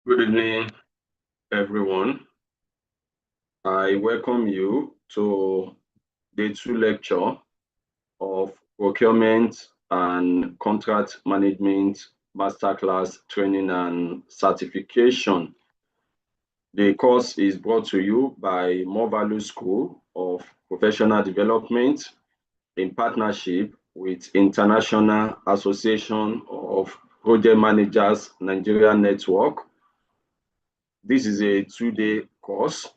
Good evening, everyone. I welcome you to day 2 lecture of Procurement and Contract Management Masterclass Training and Certification. The course is brought to you by More Value School of Professional Development in partnership with International Association of Project Managers Nigeria Network. This is a 2-day course.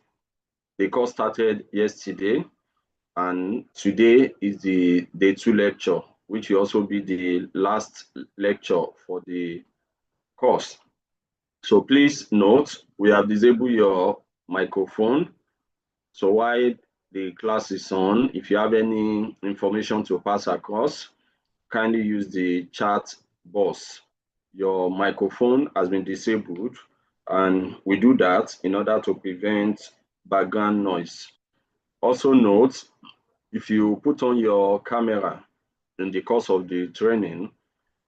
The course started yesterday, and today is the day 2 lecture, which will also be the last lecture for the course. So please note, we have disabled your microphone. So while the class is on, if you have any information to pass across, kindly use the chat box. Your microphone has been disabled, and we do that in order to prevent background noise. Also note, if you put on your camera in the course of the training,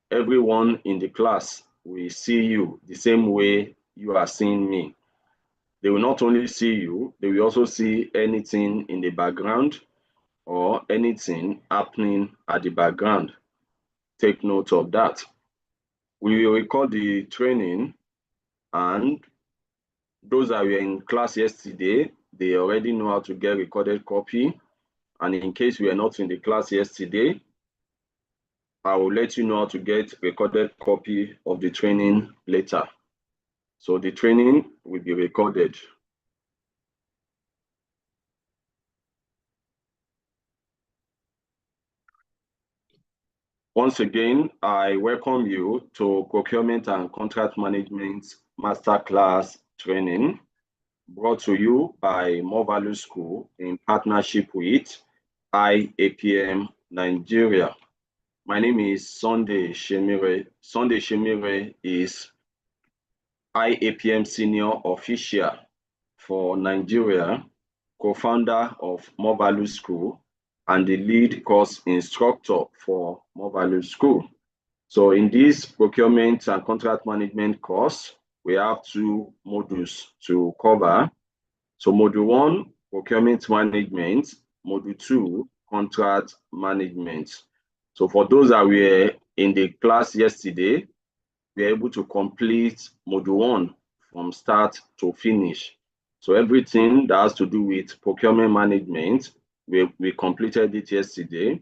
everyone in the class will see you the same way you are seeing me. They will not only see you, they will also see anything in the background or anything happening at the background. Take note of that. We will record the training, and those that were in class yesterday, they already know how to get recorded copy. And in case we are not in the class yesterday, I will let you know how to get recorded copy of the training later. So the training will be recorded. Once again, I welcome you to Procurement and Contract Management Masterclass Training, brought to you by More Value School in partnership with IAPM Nigeria. My name is Sunday Shemire. Sunday Shemire is IAPM Senior Official for Nigeria, co-founder of More Value School, and the lead course instructor for More Value School. So in this procurement and contract management course, we have 2 modules to cover. So module 1, procurement management, module 2, contract management. So for those that were in the class yesterday, we were able to complete module 1 from start to finish. So everything that has to do with procurement management, we completed it yesterday.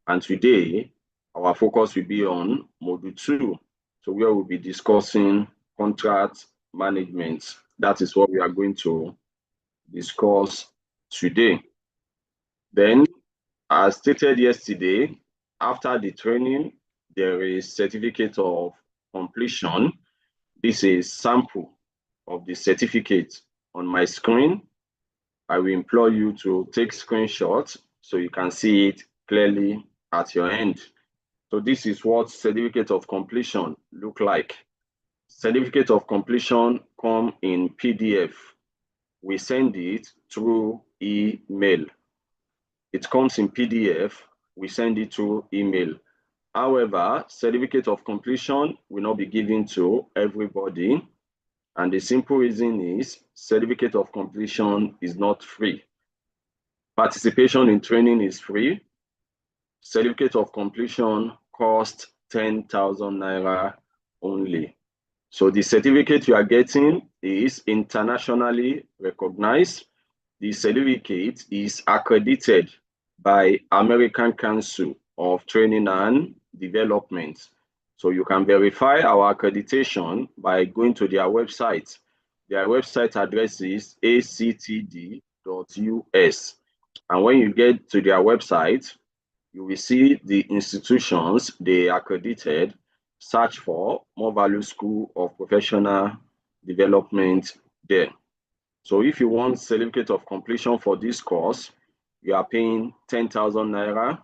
And today, our focus will be on module 2. So where we'll be discussing contract management. That is what we are going to discuss today. Then, as stated yesterday, after the training, there is certificate of completion. This is sample of the certificate on my screen. I will implore you to take screenshots so you can see it clearly at your end. So this is what certificate of completion look like. Certificate of completion come in PDF. We send it through email. It comes in PDF. We send it through email. However, certificate of completion will not be given to everybody. And the simple reason is certificate of completion is not free. Participation in training is free. Certificate of completion costs 10,000 naira only. So the certificate you are getting is internationally recognized. The certificate is accredited by American Council of Training and Development. So you can verify our accreditation by going to their website. Their website address is actd.us. And when you get to their website, you will see the institutions they accredited. Search for More Value School of Professional Development there. So if you want certificate of completion for this course, you are paying 10,000 naira.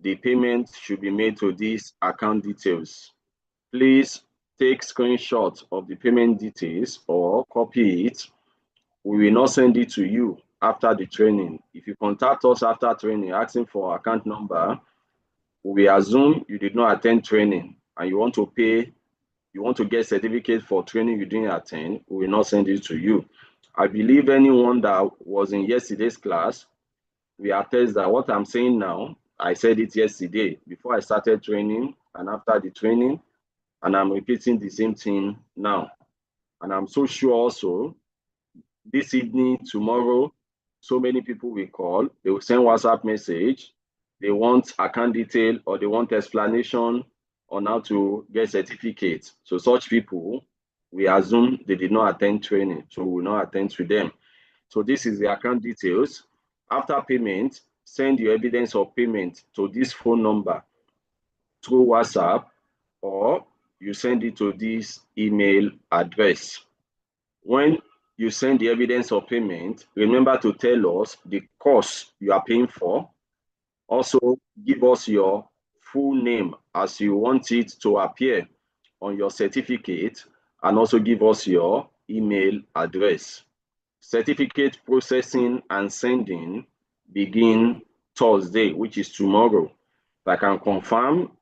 The payment should be made to these account details. Please take screenshots of the payment details or copy it. We will not send it to you after the training. If you contact us after training asking for account number, we assume you did not attend training and you want to pay you want to get certificate for training you didn't attend, we will not send it to you. I believe anyone that was in yesterday's class, we attest that what I'm saying now, I said it yesterday before I started training and after the training, and I'm repeating the same thing now. And I'm so sure also this evening, tomorrow, so many people will call, they will send WhatsApp message, they want account detail or they want explanation on how to get certificates. So such people, we assume they did not attend training, so we will not attend to them. So this is the account details. After payment, send your evidence of payment to this phone number through WhatsApp, or you send it to this email address. When you send the evidence of payment, remember to tell us the course you are paying for. Also, give us your full name as you want it to appear on your certificate, and also give us your email address. Certificate processing and sending begin Thursday, which is tomorrow. I can confirm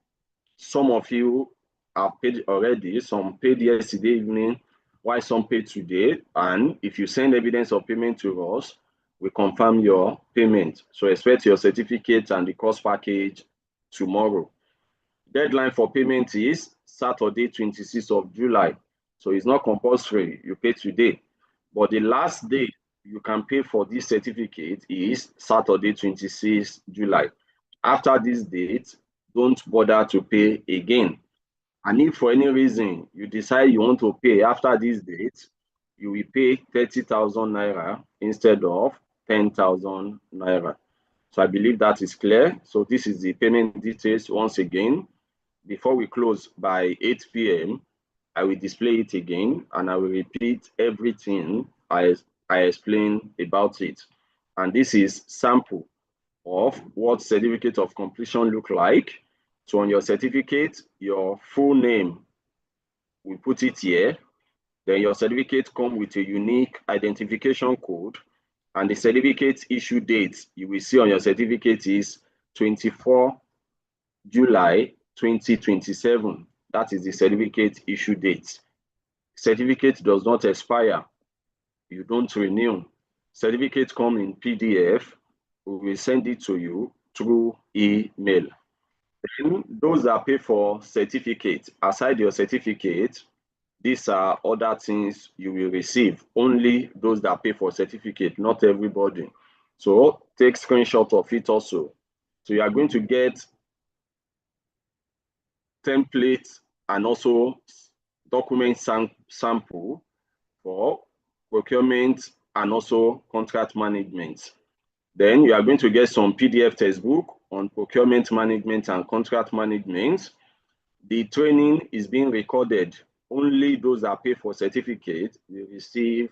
some of you have paid already, some paid yesterday evening, while some paid today. And if you send evidence of payment to us, we confirm your payment. So expect your certificate and the course package tomorrow. Deadline for payment is Saturday, 26th of July. So it's not compulsory, you pay today. But the last day you can pay for this certificate is Saturday, 26th July. After this date, don't bother to pay again. And if for any reason you decide you want to pay after this date, you will pay 30,000 naira instead of 10,000 naira. So I believe that is clear. So this is the payment details once again. Before we close by 8 p.m., I will display it again and I will repeat everything I explained about it. And this is sample of what certificate of completion look like. So on your certificate, your full name, we put it here. Then your certificate comes with a unique identification code, and the certificate issue date you will see on your certificate is 24 July 2027. That is the certificate issue date. Certificate does not expire. You don't renew. Certificate come in PDF. We will send it to you through email. Then those that pay for certificate, aside your certificate, these are other things you will receive. Only those that pay for certificate, not everybody. So take screenshot of it also. So you are going to get templates and also document sample for procurement and also contract management. Then you are going to get some PDF textbook on procurement management and contract management. The training is being recorded. Only those that pay for certificate will receive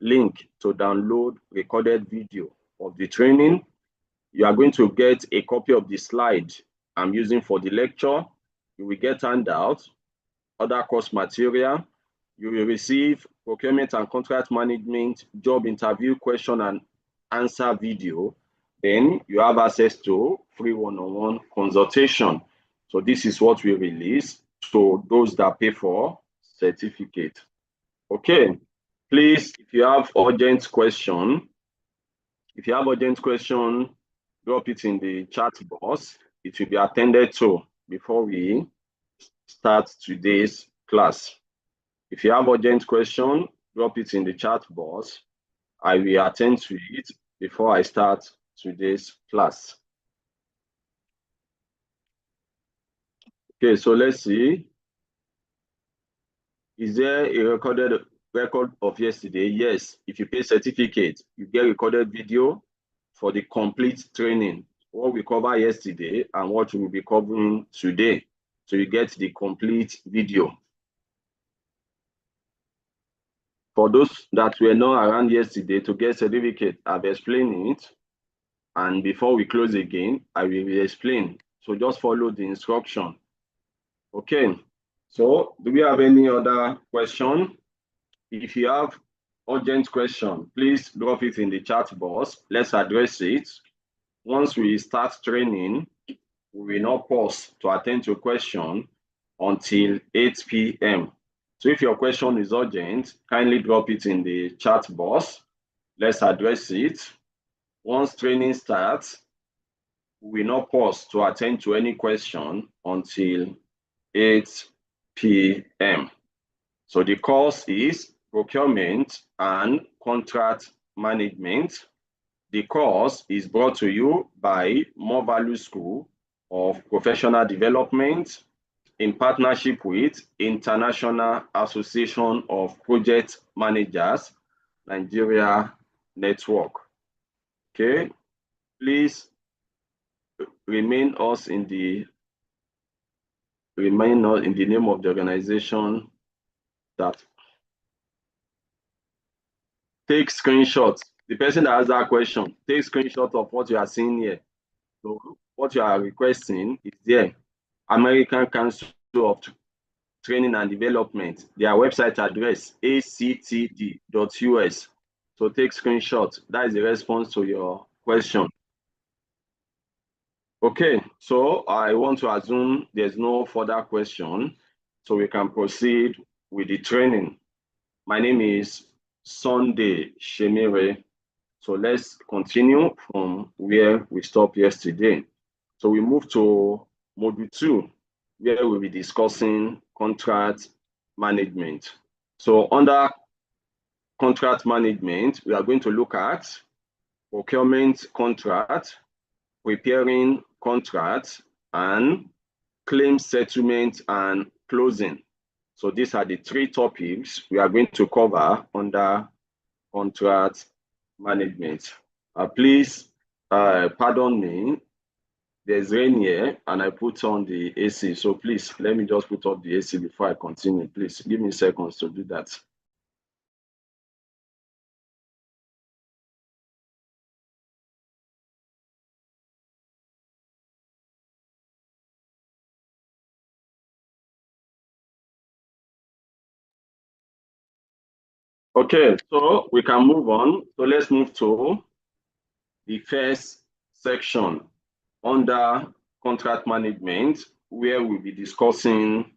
link to download recorded video of the training. You are going to get a copy of the slide I'm using for the lecture. You will get handouts, other course material. You will receive procurement and contract management job interview question and answer video. Then you have access to free one-on-one consultation. So this is what we release to those that pay for certificate. Okay, please, if you have urgent question, drop it in the chat box. It will be attended to before we start today's class. If you have urgent question, drop it in the chat box. I will attend to it before I start today's class. Okay, so let's see. Is there a recorded record of yesterday? Yes. If you pay certificate, you get recorded video for the complete training, what we covered yesterday and what we will be covering today. So you get the complete video. For those that were not around yesterday to get certificate, I've explained it. And before we close again, I will explain. So just follow the instruction. Okay. So do we have any other question? If you have urgent question, please drop it in the chat box. Let's address it. Once we start training, we will not pause to attend to question. until 8 p.m. So if your question is urgent, kindly drop it in the chat box. Let's address it. Once training starts, we will not pause to attend to any question until 8 p.m. So the course is Procurement and Contract Management. The course is brought to you by More Value School of Professional Development in partnership with International Association of Project Managers, Nigeria Network. Okay, please remain in the name of the organization that take screenshots. The person that has that question, take screenshot of what you are seeing here. So what you are requesting is there. American Council of Training and Development, their website address, actd.us. So take screenshot. That is the response to your question. Okay, so I want to assume there's no further question, so we can proceed with the training. My name is Sunday Shemire. So let's continue from where we stopped yesterday. So we move to Module 2, where we'll be discussing contract management. So under contract management, we are going to look at procurement contract, preparing contracts, and claim settlement and closing. So these are the three topics we are going to cover under contract management. Please pardon me, there's rain here and I put on the AC. So please let me just put up the AC before I continue. Please give me seconds to do that. Okay, so we can move on. So let's move to the first section under contract management, where we'll be discussing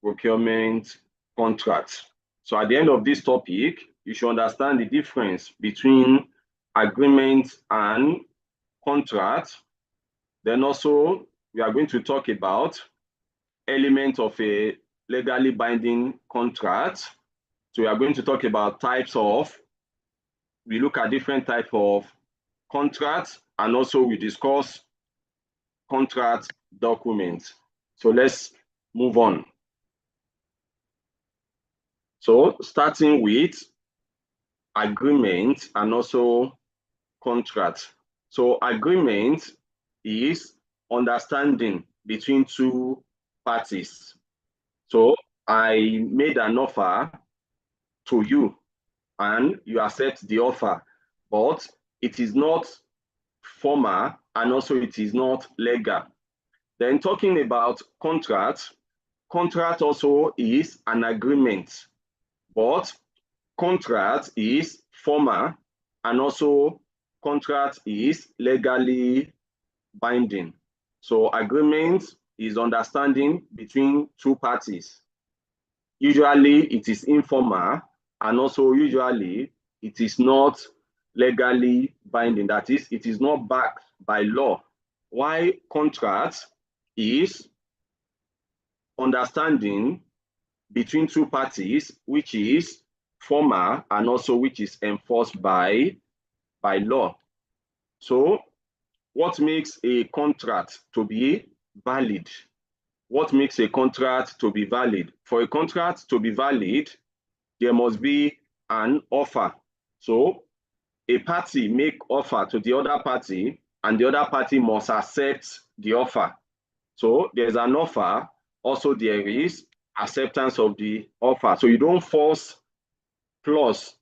procurement contracts. So at the end of this topic, you should understand the difference between agreement and contract. Then also, we are going to talk about elements of a legally binding contract. So we are going to talk about we look at different types of contracts, and also we discuss contract documents. So let's move on. So starting with agreement and also contract. So agreement is understanding between two parties. So I made an offer to you and you accept the offer, but it is not formal and also it is not legal. Then talking about contract, contract also is an agreement, but contract is formal and also contract is legally binding. So agreement is understanding between two parties. Usually it is informal and also usually it is not legally binding. That is, it is not backed by law. While contract is understanding between two parties, which is formal and also which is enforced by law. So what makes a contract to be valid? What makes a contract to be valid? For a contract to be valid, there must be an offer. So a party make offer to the other party and the other party must accept the offer. So there's an offer, also there is acceptance of the offer. So you don't force clause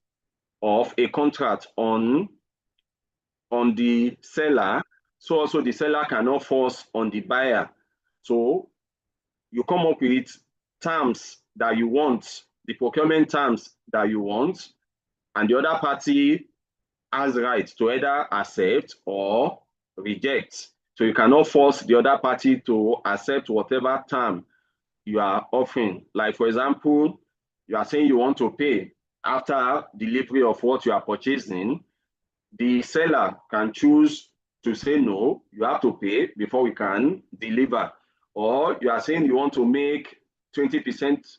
of a contract on the seller, so also the seller cannot force on the buyer. So you come up with terms that you want, the procurement terms that you want, and the other party has right to either accept or reject. So you cannot force the other party to accept whatever term you are offering. Like, for example, you are saying you want to pay after delivery of what you are purchasing. The seller can choose to say no, you have to pay before we can deliver. Or you are saying you want to make 20%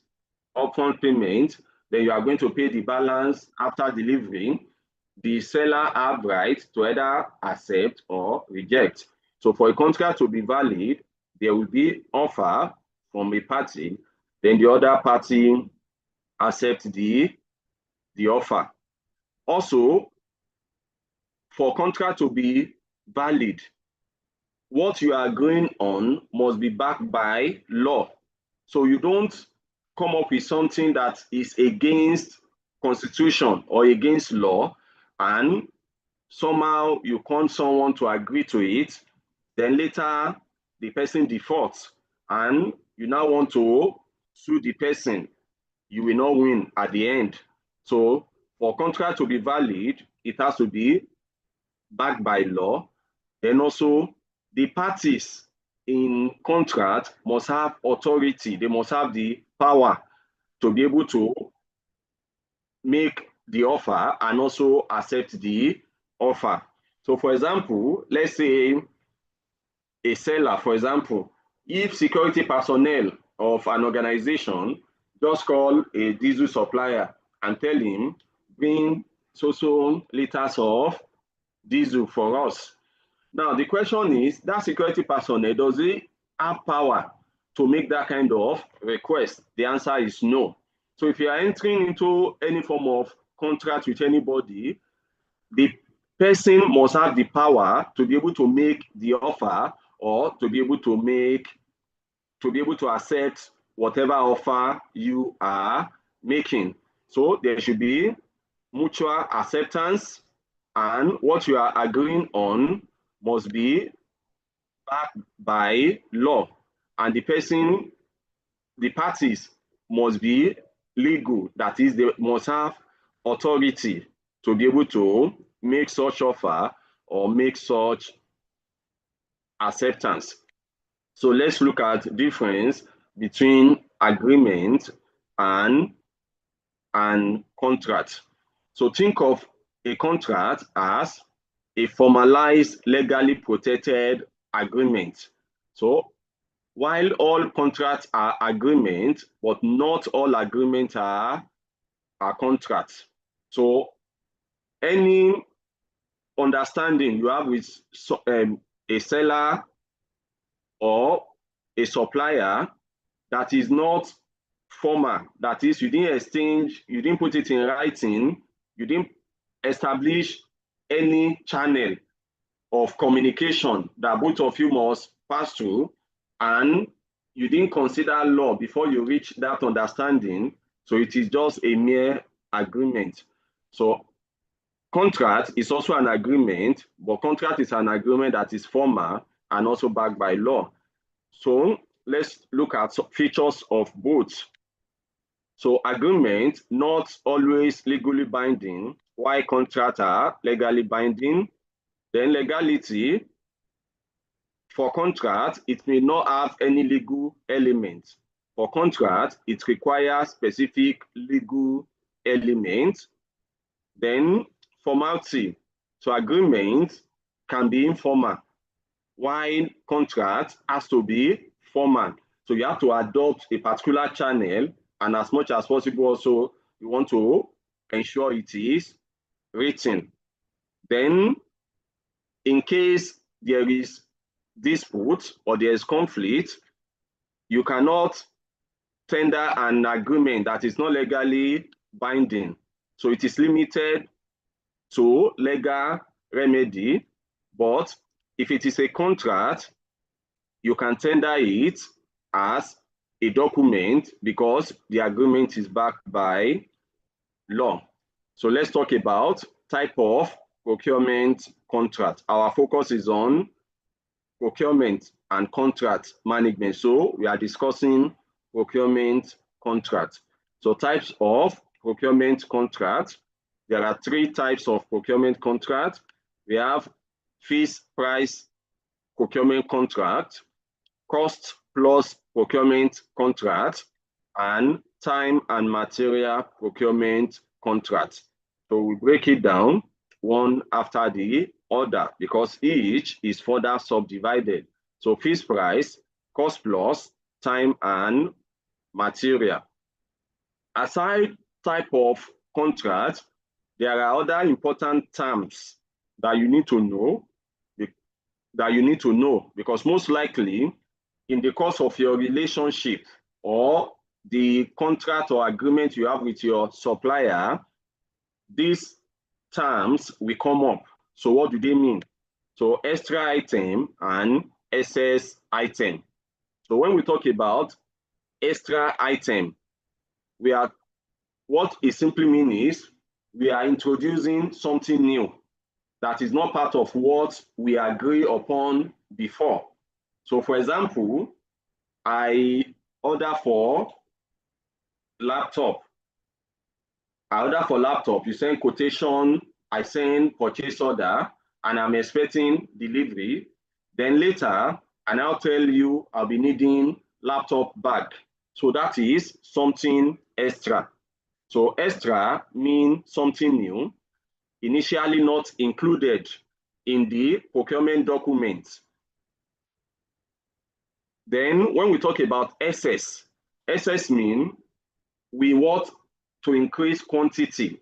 upfront payment, then you are going to pay the balance after delivery. The seller have right to either accept or reject. So for a contract to be valid, there will be offer from a party, then the other party accept the offer. Also, for contract to be valid, what you are agreeing on must be backed by law. So you don't come up with something that is against constitution or against law, and somehow you want someone to agree to it, then later the person defaults and you now want to sue the person, you will not win at the end. So for contract to be valid, it has to be backed by law. Then also the parties in contract must have authority. They must have the power to be able to make the offer and also accept the offer. So for example, let's say a seller, for example, if security personnel of an organization just call a diesel supplier and tell him, bring so liters of diesel for us. Now, the question is, that security personnel, does he have power to make that kind of request? The answer is no. So if you are entering into any form of contract with anybody, the person must have the power to be able to make the offer or to be able to accept whatever offer you are making. So there should be mutual acceptance, and what you are agreeing on must be backed by law, and the parties must be legal. That is, they must have authority to be able to make such offer or make such acceptance. So let's look at difference between agreement and contract. So think of a contract as a formalized, legally protected agreement. So while all contracts are agreements, but not all agreements are contracts. So any understanding you have with a seller or a supplier that is not formal, that is, you didn't exchange, you didn't put it in writing, you didn't establish any channel of communication that both of you must pass through, and you didn't consider law before you reach that understanding, so it is just a mere agreement. So contract is also an agreement, but contract is an agreement that is formal and also backed by law. So let's look at some features of both. So agreement, not always legally binding, while contracts are legally binding. Then legality, for contract, it may not have any legal element. For contract, it requires specific legal elements. Then formality, so agreement can be informal, while contract has to be formal. So you have to adopt a particular channel, and as much as possible also, you want to ensure it is written. Then in case there is dispute or there is conflict, you cannot tender an agreement that is not legally binding. So it is limited to legal remedy, but if it is a contract, you can tender it as a document because the agreement is backed by law. So let's talk about type of procurement contract. Our focus is on procurement and contract management. So we are discussing procurement contract. So types of procurement contract. There are three types of procurement contract. We have fixed price procurement contract, cost plus procurement contract and time and material procurement contract. So we break it down one after the other because each is further subdivided. So fixed price, cost plus, time and material. Aside type of contract, there are other important terms that you need to know because most likely in the course of your relationship or the contract or agreement you have with your supplier, these terms will come up. So what do they mean? So extra item and excess item. So when we talk about extra item, what it simply means is we are introducing something new that is not part of what we agree upon before. So for example, I order for laptop. You send quotation, I send purchase order, and I'm expecting delivery. Then later, I now tell you I'll be needing laptop bag. So that is something extra. So extra means something new, initially not included in the procurement document. Then when we talk about excess means we want to increase quantity,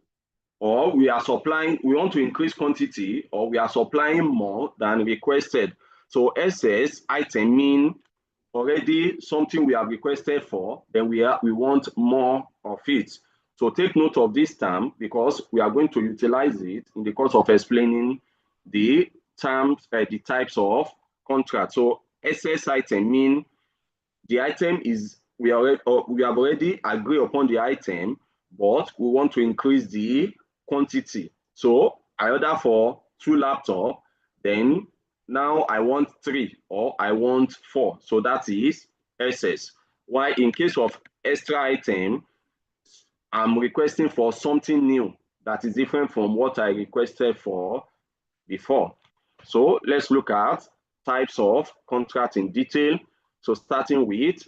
or we want to increase quantity, or we are supplying more than requested. So excess item means already something we have requested for, then we want more of it. So take note of this term because we are going to utilize it in the course of explaining the terms, the types of contract. So excess item means the item is, we have already agreed upon the item, but we want to increase the quantity. So I order for 2 laptops, then now I want 3 or I want 4. So that is excess. While in case of extra item, I'm requesting for something new that is different from what I requested for before. So let's look at types of contract in detail. So starting with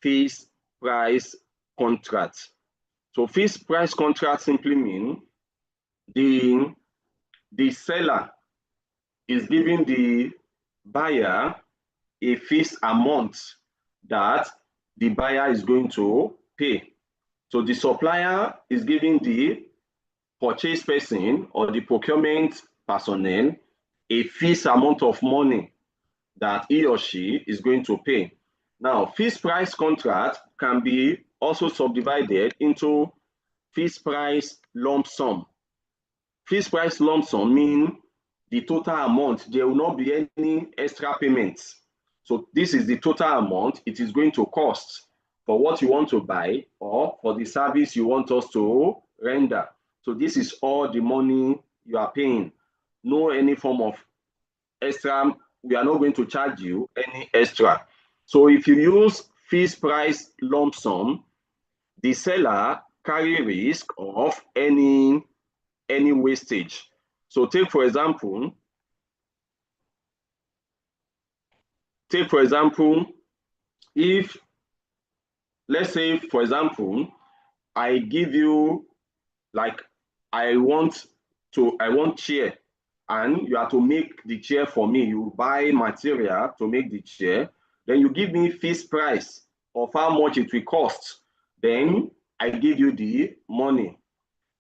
fixed price contract. So fixed price contract simply means the seller is giving the buyer a fixed amount that the buyer is going to pay. So the supplier is giving the purchase person or the procurement personnel a fixed amount of money that he or she is going to pay. Now, fixed price contract can be also subdivided into fixed price lump sum. Fixed price lump sum means the total amount. There will not be any extra payments. So this is the total amount it is going to cost for what you want to buy or for the service you want us to render. So this is all the money you are paying. No any form of extra. We are not going to charge you any extra. So if you use fixed price lump sum, the seller carry risk of any wastage. So take for example, if let's say for example, I give you, like, I want chair, and you have to make the chair for me. You buy material to make the chair, then you give me fixed price of how much it will cost. Then I give you the money.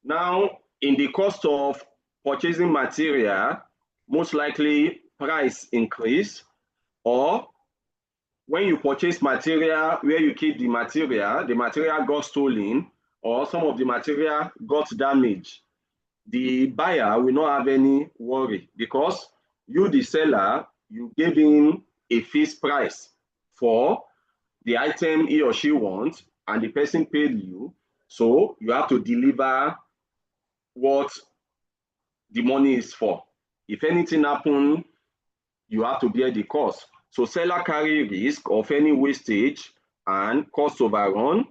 Now, in the cost of purchasing material, most likely price increase, or when you purchase material where you keep the material got stolen, or some of the material got damaged, the buyer will not have any worry because you, the seller, you gave him a fixed price for the item he or she wants, and the person paid you. So you have to deliver what the money is for. If anything happens, you have to bear the cost. So seller carry risk of any wastage and cost overrun.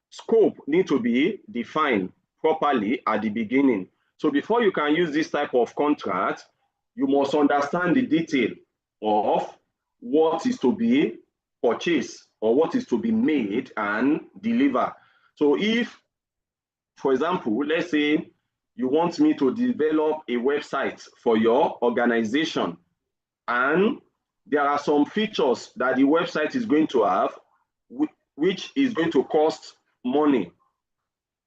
Scope need to be defined properly at the beginning. So before you can use this type of contract, you must understand the detail of what is to be purchase or what is to be made and deliver. So if, for example, let's say you want me to develop a website for your organization, and there are some features that the website is going to have, which is going to cost money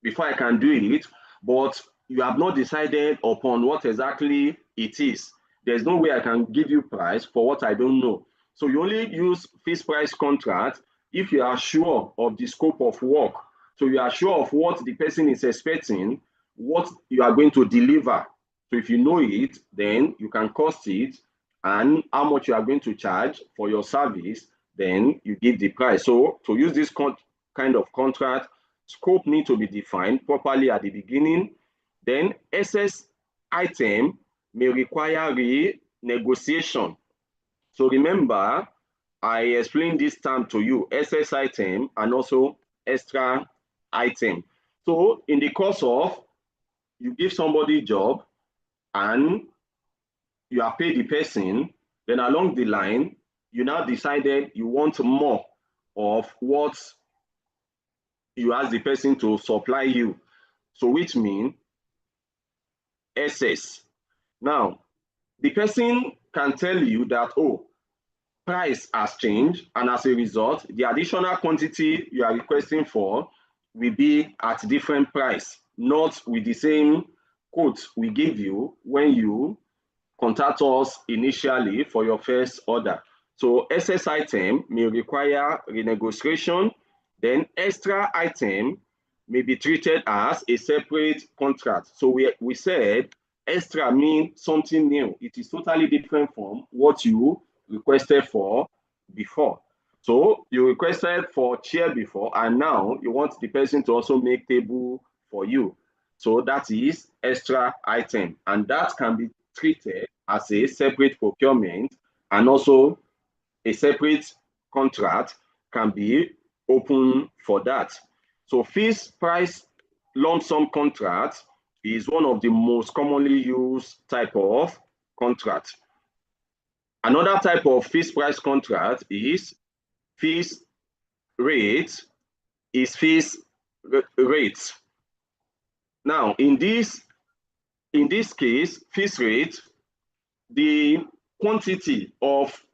before I can do it, but you have not decided upon what exactly it is. There's no way I can give you price for what I don't know. So you only use fixed price contract if you are sure of the scope of work. So you are sure of what the person is expecting, what you are going to deliver. So if you know it, then you can cost it, and how much you are going to charge for your service, then you give the price. So to use this kind of contract, scope need to be defined properly at the beginning. Then excess item may require renegotiation. So remember, I explained this term to you, excess item and also extra item. So in the course of, you give somebody a job and you have paid the person, then along the line, you now decided you want more of what you ask the person to supply you. So which means excess. Now, the person can tell you that, oh, price has changed, and as a result, the additional quantity you are requesting for will be at different price, not with the same quote we gave you when you contact us initially for your first order. So excess item may require renegotiation. Then extra item may be treated as a separate contract. So we said extra means something new. It is totally different from what you requested for before. So you requested for chair before, and now you want the person to also make table for you. So that is extra item, and that can be treated as a separate procurement, and also a separate contract can be open for that. So fixed price lump sum contract is one of the most commonly used type of contract. Another type of fixed price contract is fixed rate, fixed rate. Now, in this case, fixed rate, the quantity of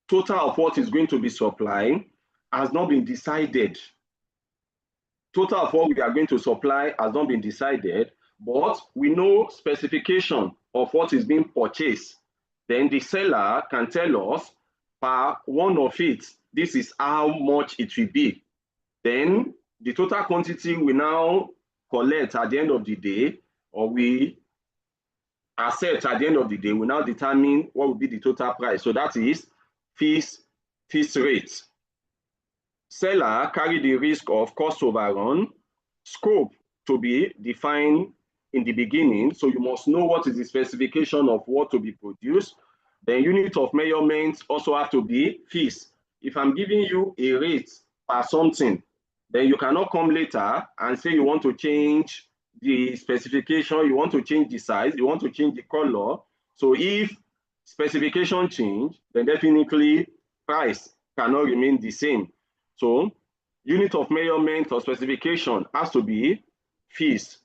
total of what is going to be supplied has not been decided. Total of what we are going to supply has not been decided, but we know specification of what is being purchased. Then the seller can tell us per one of it, this is how much it will be. Then the total quantity we now collect at the end of the day, or we accept at the end of the day, will now determine what will be the total price. So that is fixed rate. Seller carry the risk of cost overrun, scope to be defined in the beginning. So you must know what is the specification of what to be produced. The unit of measurement also have to be fixed. If I'm giving you a rate per something, then you cannot come later and say you want to change the specification, you want to change the size, you want to change the color. So if specification change, then definitely price cannot remain the same. So unit of measurement or specification has to be fixed.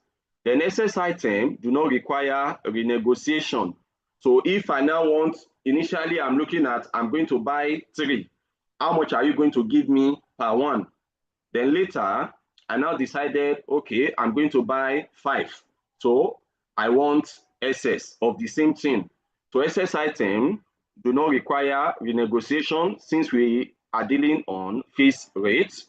The excess item do not require renegotiation. So if I now want, initially I'm looking at, I'm going to buy 3. How much are you going to give me per one? Then later, I now decided, okay, I'm going to buy 5. So I want excess of the same thing. So excess item do not require renegotiation since we are dealing on fixed rates.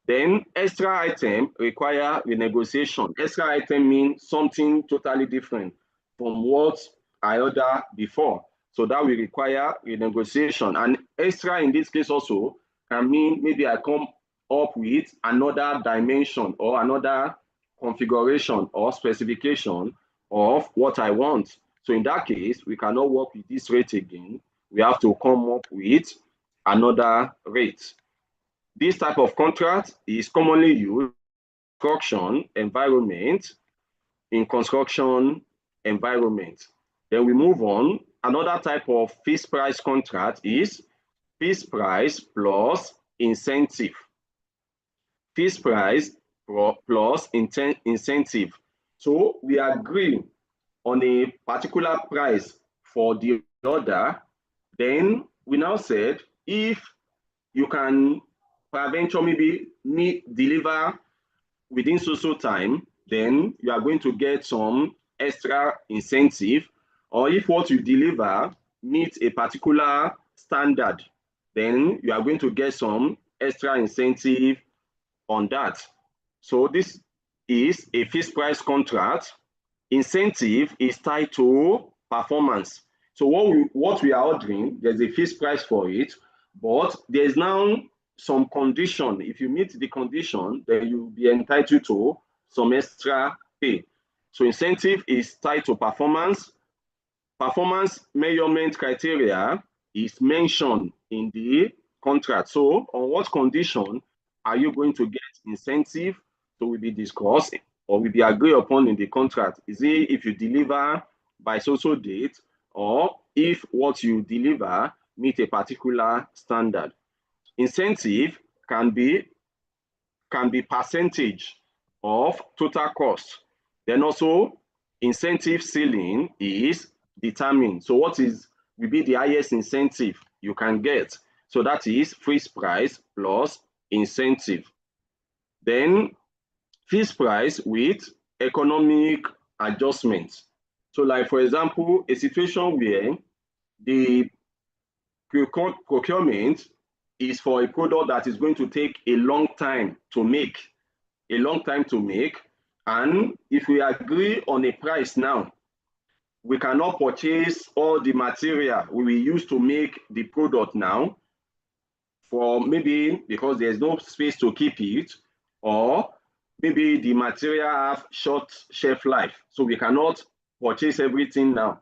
Then extra item require renegotiation. Extra item means something totally different from what I ordered before. So that will require renegotiation. And extra in this case also can mean maybe I come up with another dimension or another configuration or specification of what I want. So in that case, we cannot work with this rate again. We have to come up with another rate. This type of contract is commonly used in construction environment, Then we move on. Another type of fixed price contract is fixed price plus incentive. Fixed price plus incentive. So we agree on a particular price for the order. Then we now said if you can peradventure maybe deliver within so time, then you are going to get some extra incentive. Or if what you deliver meets a particular standard, then you are going to get some extra incentive on that. So this is a fixed price contract. Incentive is tied to performance. So what we are ordering, there's a fixed price for it, but there's now some condition. If you meet the condition, then you'll be entitled to some extra pay. So incentive is tied to performance. Performance measurement criteria is mentioned in the contract. So on what condition are you going to get incentive? So will be discussed or will be agreed upon in the contract. Is it if you deliver by so date, or if what you deliver meet a particular standard? Incentive can be percentage of total cost. Then also incentive ceiling is determined. So what will be the highest incentive you can get? So that is fixed price plus incentive. Then fixed price with economic adjustment. So like for example, a situation where the procurement is for a product that is going to take a long time to make, and if we agree on a price now, we cannot purchase all the material we will use to make the product now, for maybe because there's no space to keep it, or maybe the material have short shelf life, so we cannot purchase everything now.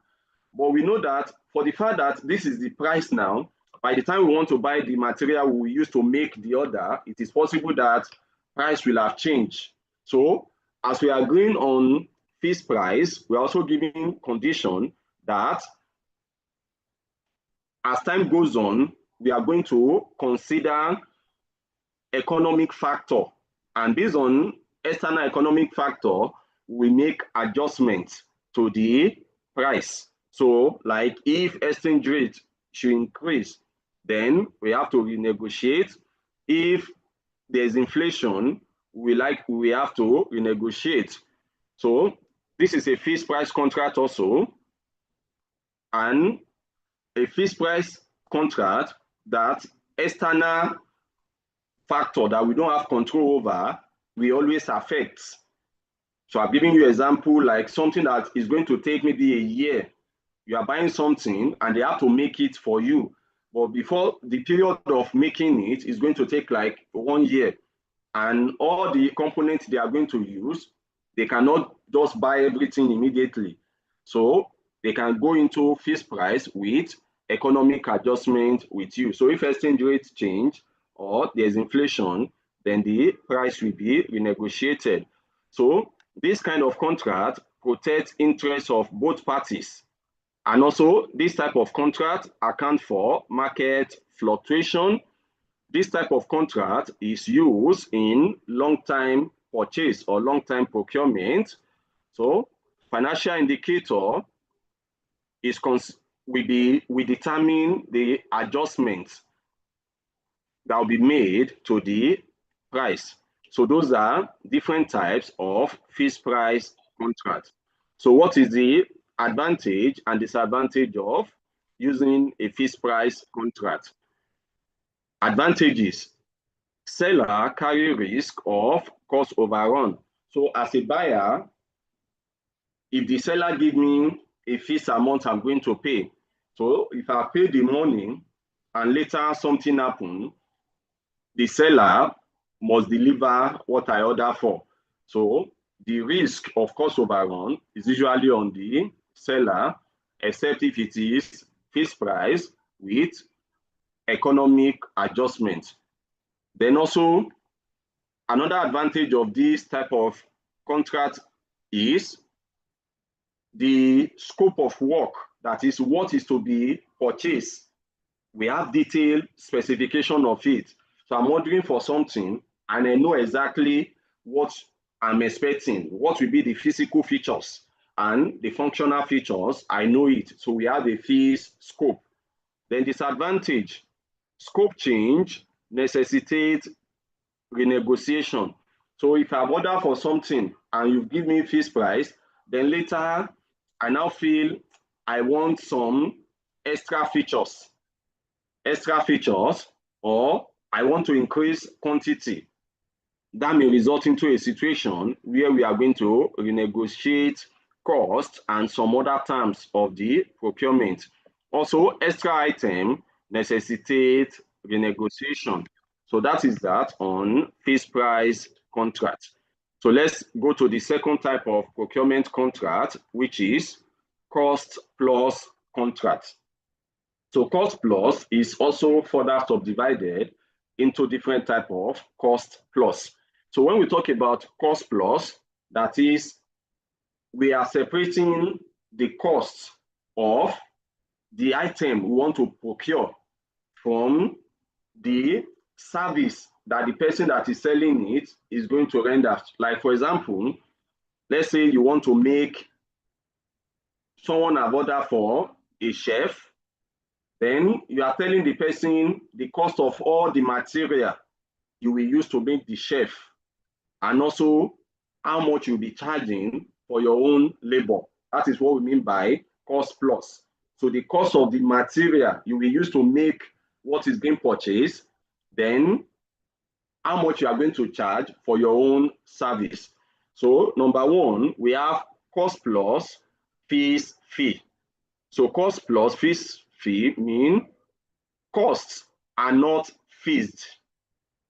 But we know that for the fact that this is the price now, by the time we want to buy the material we use to make the order, it is possible that price will have changed. So as we are agreeing on fixed price, we're also giving condition that as time goes on, we are going to consider economic factor, and based on external economic factor, we make adjustments to the price. So like if exchange rate should increase, then we have to renegotiate. If there's inflation, we have to renegotiate. So this is a fixed price contract also, and a fixed price contract that external factor that we don't have control over will always affect. So I'm giving you an example, like something that is going to take maybe a year. You are buying something and they have to make it for you. But before the period of making it is going to take like 1 year. And all the components they are going to use, they cannot just buy everything immediately. So they can go into fixed price with economic adjustment with you. So if exchange rates change or there's inflation, then the price will be renegotiated. So this kind of contract protects interests of both parties. And also, this type of contract accounts for market fluctuation. This type of contract is used in long-time purchase or long-time procurement. So, financial indicator will determine the adjustments that will be made to the price. So those are different types of fixed price contract. So what is the advantage and disadvantage of using a fixed price contract? Advantages: seller carry risk of cost overrun. So as a buyer, if the seller give me a fixed amount I'm going to pay, so if I pay the money and later something happens, the seller must deliver what I order for. So the risk of cost overrun is usually on the seller, except if it is fixed price with economic adjustment. Then also, another advantage of this type of contract is the scope of work, that is what is to be purchased. we have detailed specification of it. So I'm ordering for something and I know exactly what I'm expecting, what will be the physical features and the functional features. I know it. So we have a fees scope. Then disadvantage, scope change necessitates renegotiation. So if I've ordered for something and you give me fixed price, then later I now feel I want some extra features, or I want to increase quantity. That may result into a situation where we are going to renegotiate cost and some other terms of the procurement. Also, extra item necessitate renegotiation. So that is that on fixed price contract. So let's go to the second type of procurement contract, which is cost plus contract. So cost plus is also further subdivided into different type of cost plus. So when we talk about cost plus, that is, we are separating the cost of the item we want to procure from the service that the person that is selling it is going to render. Like for example, let's say you want to make someone have ordered for a chef, then you are telling the person the cost of all the material you will use to make the chef, and also how much you'll be charging for your own labor. That is what we mean by cost plus. So the cost of the material you will use to make what is being purchased, then how much you are going to charge for your own service. So number one, we have cost plus fees fee. So cost plus fees fee mean costs are not fixed.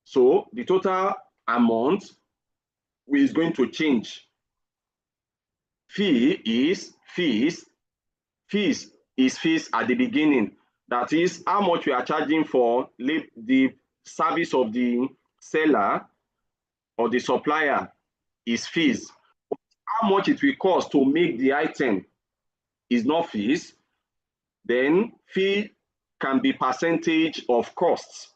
So the total amount is going to change. Fee is fees. Fees is fees at the beginning. That is how much we are charging for the service of the seller or the supplier is fees. How much it will cost to make the item is not fees. Then fee can be percentage of costs.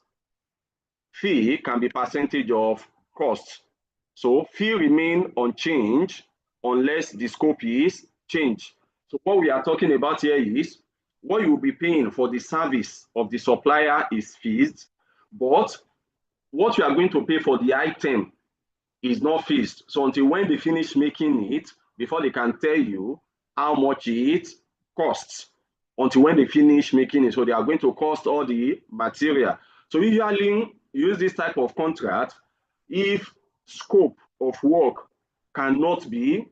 Fee can be percentage of costs. So fee remain unchanged unless the scope is changed. So what we are talking about here is what you will be paying for the service of the supplier is fees, but what you are going to pay for the item is not fixed. So until when they finish making it, before they can tell you how much it costs, until when they finish making it. So they are going to cost all the material. So usually use this type of contract if scope of work cannot be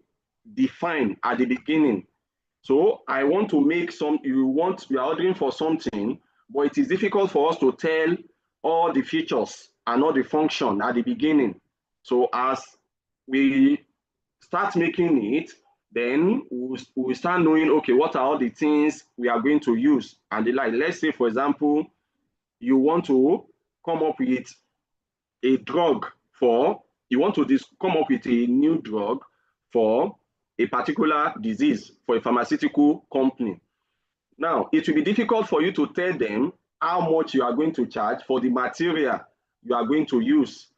defined at the beginning. So I want to make you are ordering for something, but it is difficult for us to tell all the features and all the function at the beginning. So as we start making it, then we'll start knowing, okay, what are all the things we are going to use and the like. Let's say, for example, you want to come up with a drug you want to come up with a new drug for a particular disease for a pharmaceutical company. Now, it will be difficult for you to tell them how much you are going to charge for the material you are going to use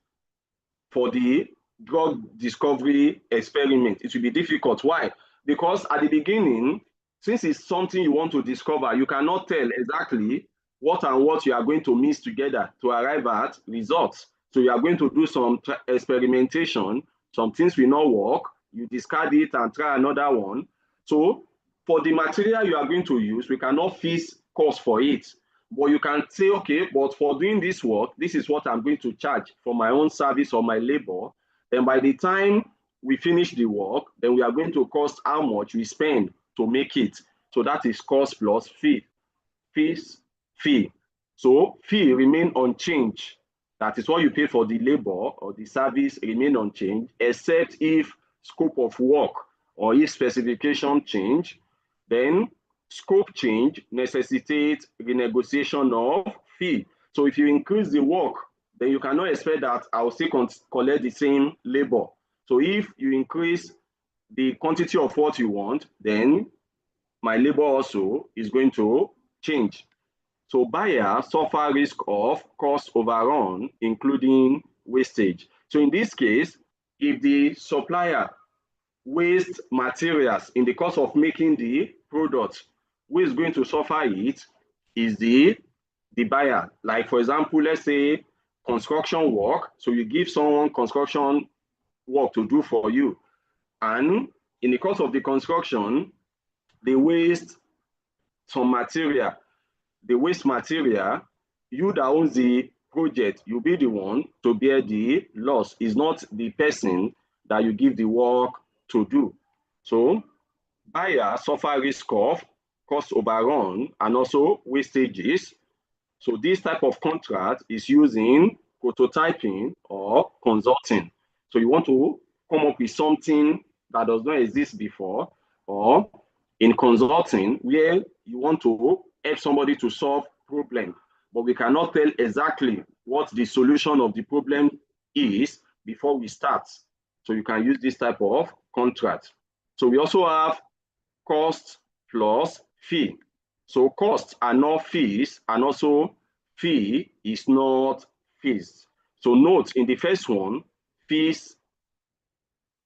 for the drug discovery experiment. It will be difficult. Why? Because at the beginning, since it's something you want to discover, you cannot tell exactly what and what you are going to mix together to arrive at results. So you are going to do some experimentation, some things will not work, you discard it and try another one. So for the material you are going to use, we cannot fix cost for it. But you can say, okay, but for doing this work, this is what I'm going to charge for my own service or my labor. And by the time we finish the work, then we are going to cost how much we spend to make it. So that is cost plus fee. Fees, fee. So fee remain unchanged. That is what you pay for the labor or the service remain unchanged, except if scope of work or if specification change, then scope change necessitates renegotiation of fee. So if you increase the work, then you cannot expect that I will still collect the same labor. So if you increase the quantity of what you want, then my labor also is going to change. So buyers suffer risk of cost overrun, including wastage. So in this case, if the supplier waste materials in the course of making the product, who is going to suffer it is the buyer. Like for example, let's say construction work. So you give someone construction work to do for you, and in the course of the construction, they waste some material. They waste material. You that owns the project, you'll be the one to bear the loss. It's not the person that you give the work to do. So buyers suffer risk of cost overrun and also wastages. So this type of contract is used in prototyping or consulting. So you want to come up with something that does not exist before, or in consulting where you want to help somebody to solve problem, but we cannot tell exactly what the solution of the problem is before we start. So you can use this type of contract. So we also have cost plus fee. So costs are not fees, and also fee is not fees. So note in the first one, fees,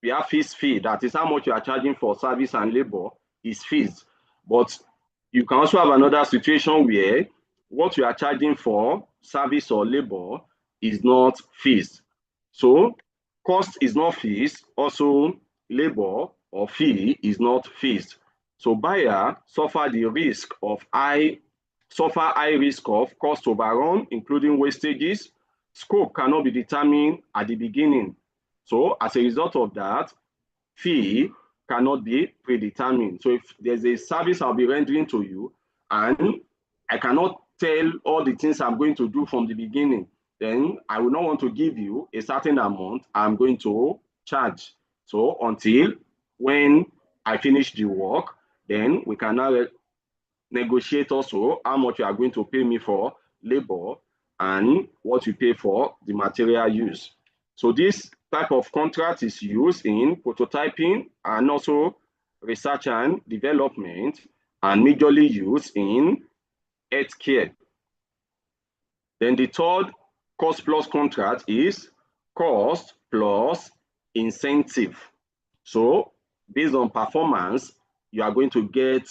we have fees fee, that is how much you are charging for service and labor is fees. But you can also have another situation where what you are charging for service or labor is not fees. So cost is not fees, also labor or fee is not fees. So buyer suffer high risk of cost overrun, including wastages. Scope cannot be determined at the beginning. So as a result of that, fee cannot be predetermined. So if there's a service I'll be rendering to you and I cannot tell all the things I'm going to do from the beginning, then I will not want to give you a certain amount I'm going to charge. So until when I finish the work, then we can now negotiate also how much you are going to pay me for labor and what you pay for the material use. So this type of contract is used in prototyping and also research and development, and majorly used in healthcare. Then the third cost plus contract is cost plus incentive. So based on performance, you are going to get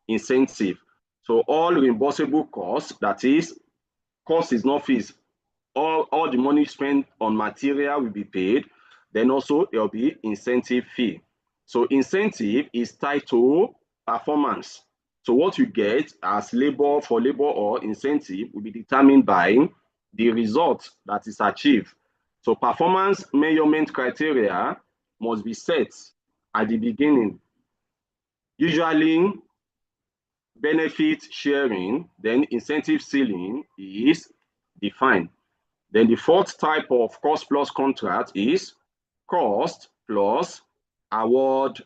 incentive. So all reimbursable costs, that is, cost is not fees. All the money spent on material will be paid. Then also there will be incentive fee. So incentive is tied to performance. So what you get as labor for labor or incentive will be determined by the result that is achieved. So performance measurement criteria must be set at the beginning. Usually benefit sharing, then incentive ceiling is defined. Then the fourth type of cost plus contract is cost plus award.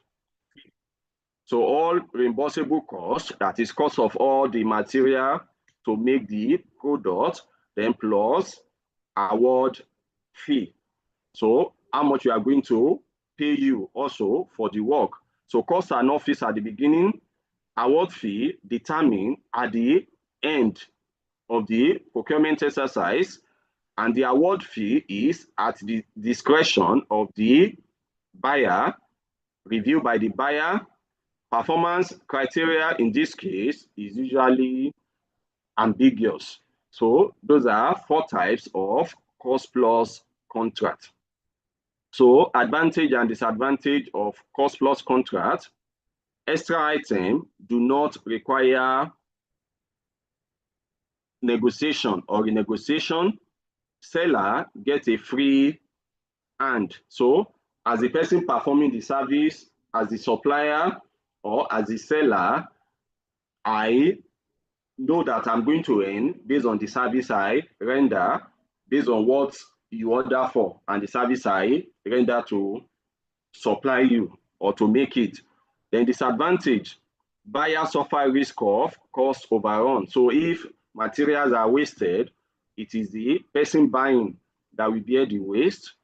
So all reimbursable costs, that is cost of all the material to make the product, then plus award fee. So how much you are going to pay you also for the work. So costs are not fees at the beginning. Award fee determined at the end of the procurement exercise, and the award fee is at the discretion of the buyer, reviewed by the buyer. Performance criteria in this case is usually ambiguous. So those are four types of cost plus contract. So advantage and disadvantage of cost plus contract: extra items do not require negotiation or renegotiation. Seller gets a free hand. So as the person performing the service, as the supplier or as the seller, I know that I'm going to earn based on the service I render, based on what you order for and the service I render to supply you or to make it. Then disadvantage: buyers suffer risk of cost overrun. So if materials are wasted, it is the person buying that will bear the waste.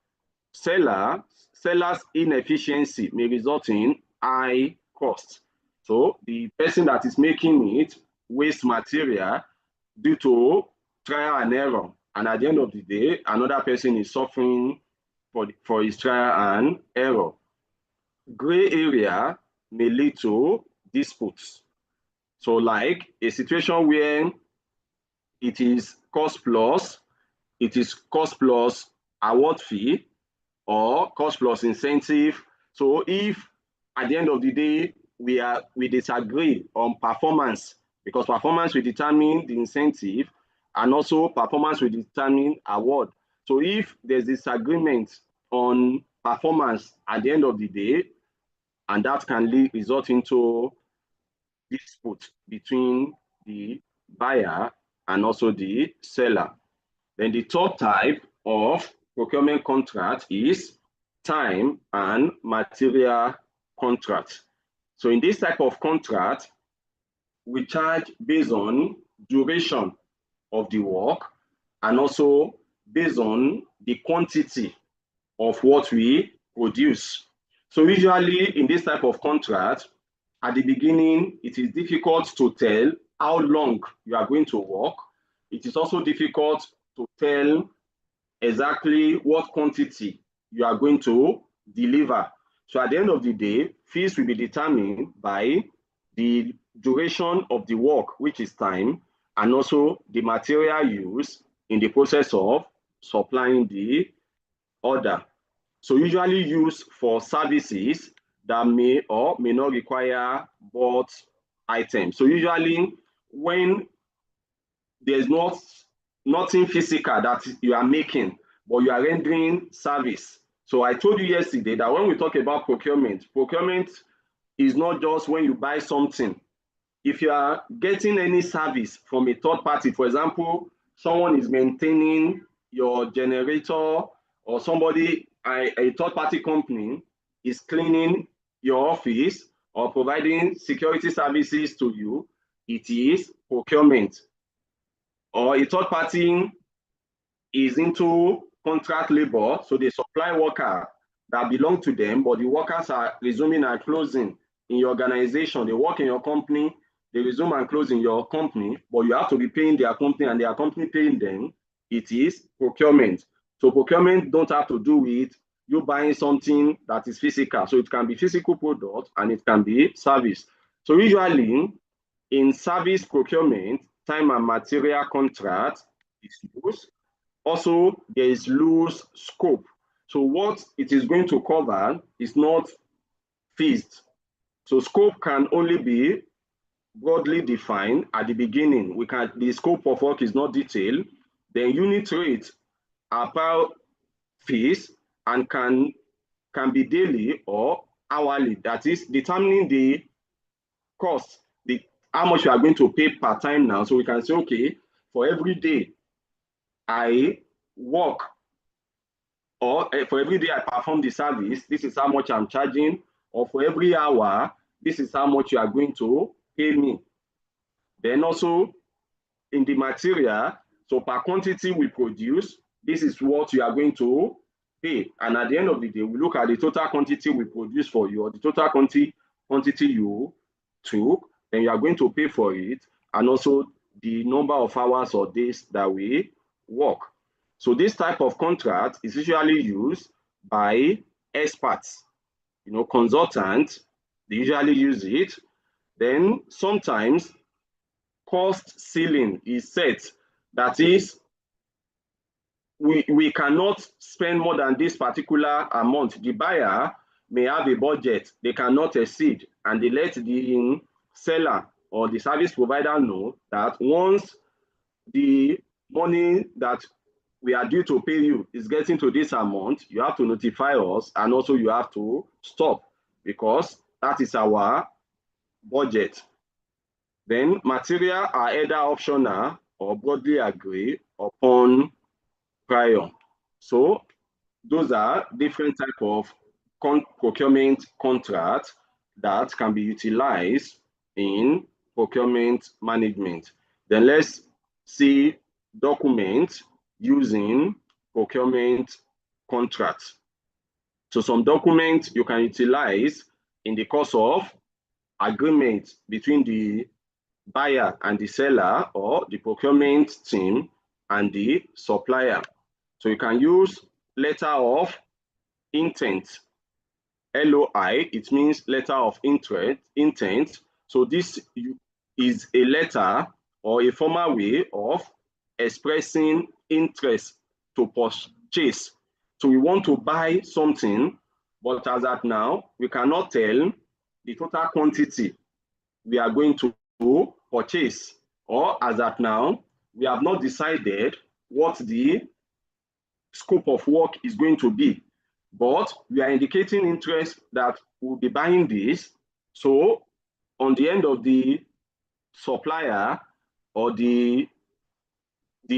Seller's inefficiency may result in high cost. So the person that is making it waste material due to trial and error. And at the end of the day, another person is suffering for his trial and error. Gray area may lead to disputes. So like a situation where it is cost plus award fee or cost plus incentive. So if at the end of the day we disagree on performance, because performance will determine the incentive and also performance will determine award. So if there's disagreement on performance at the end of the day, and that can result into dispute between the buyer and also the seller. Then the third type of procurement contract is time and material contract. So in this type of contract, we charge based on duration of the work and also based on the quantity of what we produce. So usually in this type of contract, at the beginning, it is difficult to tell how long you are going to work. It is also difficult to tell exactly what quantity you are going to deliver. So at the end of the day, fees will be determined by the duration of the work, which is time, and also the material used in the process of supplying the order. So usually used for services that may or may not require bought items. So usually when there's nothing physical that you are making, but you are rendering service. So I told you yesterday that when we talk about procurement is not just when you buy something. If you are getting any service from a third party, for example, someone is maintaining your generator, or somebody, a third party company is cleaning your office or providing security services to you, it is procurement. Or a third party is into contract labor, so they supply workers that belong to them, but the workers are resuming and closing in your organization. They work in your company, they resume and close in your company, but you have to be paying their company and their company paying them. It is procurement. So procurement don't have to do with you buying something that is physical. So it can be physical product and it can be service. So usually in service procurement, time and material contract is used. Also, there is loose scope. So what it is going to cover is not fixed. So scope can only be broadly defined at the beginning. The scope of work is not detailed. Then unit rates are per fees and can be daily or hourly. That is determining the cost, how much you are going to pay per time now. So we can say, okay, for every day I work, or for every day I perform the service, this is how much I'm charging, or for every hour, this is how much you are going to pay me. Then also in the material, so per quantity we produce, this is what you are going to pay. And at the end of the day, we look at the total quantity we produce for you, or the total quantity you took, then you are going to pay for it, and also the number of hours or days that we work. So this type of contract is usually used by experts, consultants, they usually use it. Then sometimes cost ceiling is set. That is, we cannot spend more than this particular amount. The buyer may have a budget they cannot exceed, and they let the seller or the service provider know that once the money that we are due to pay you is getting to this amount, you have to notify us, and also you have to stop, because that is our budget. Then material are either optional or broadly agreed upon prior. So those are different types of procurement contracts that can be utilized in procurement management. Then let's see documents using procurement contracts. So some documents you can utilize in the course of agreement between the buyer and the seller, or the procurement team and the supplier. So you can use letter of intent, LOI, it means letter of intent. So this is a letter or a formal way of expressing interest to purchase. So we want to buy something, but as at now, we cannot tell the total quantity we are going to purchase. Or as at now, we have not decided what the scope of work is going to be. But we are indicating interest that we'll be buying this. So on the end of the supplier or the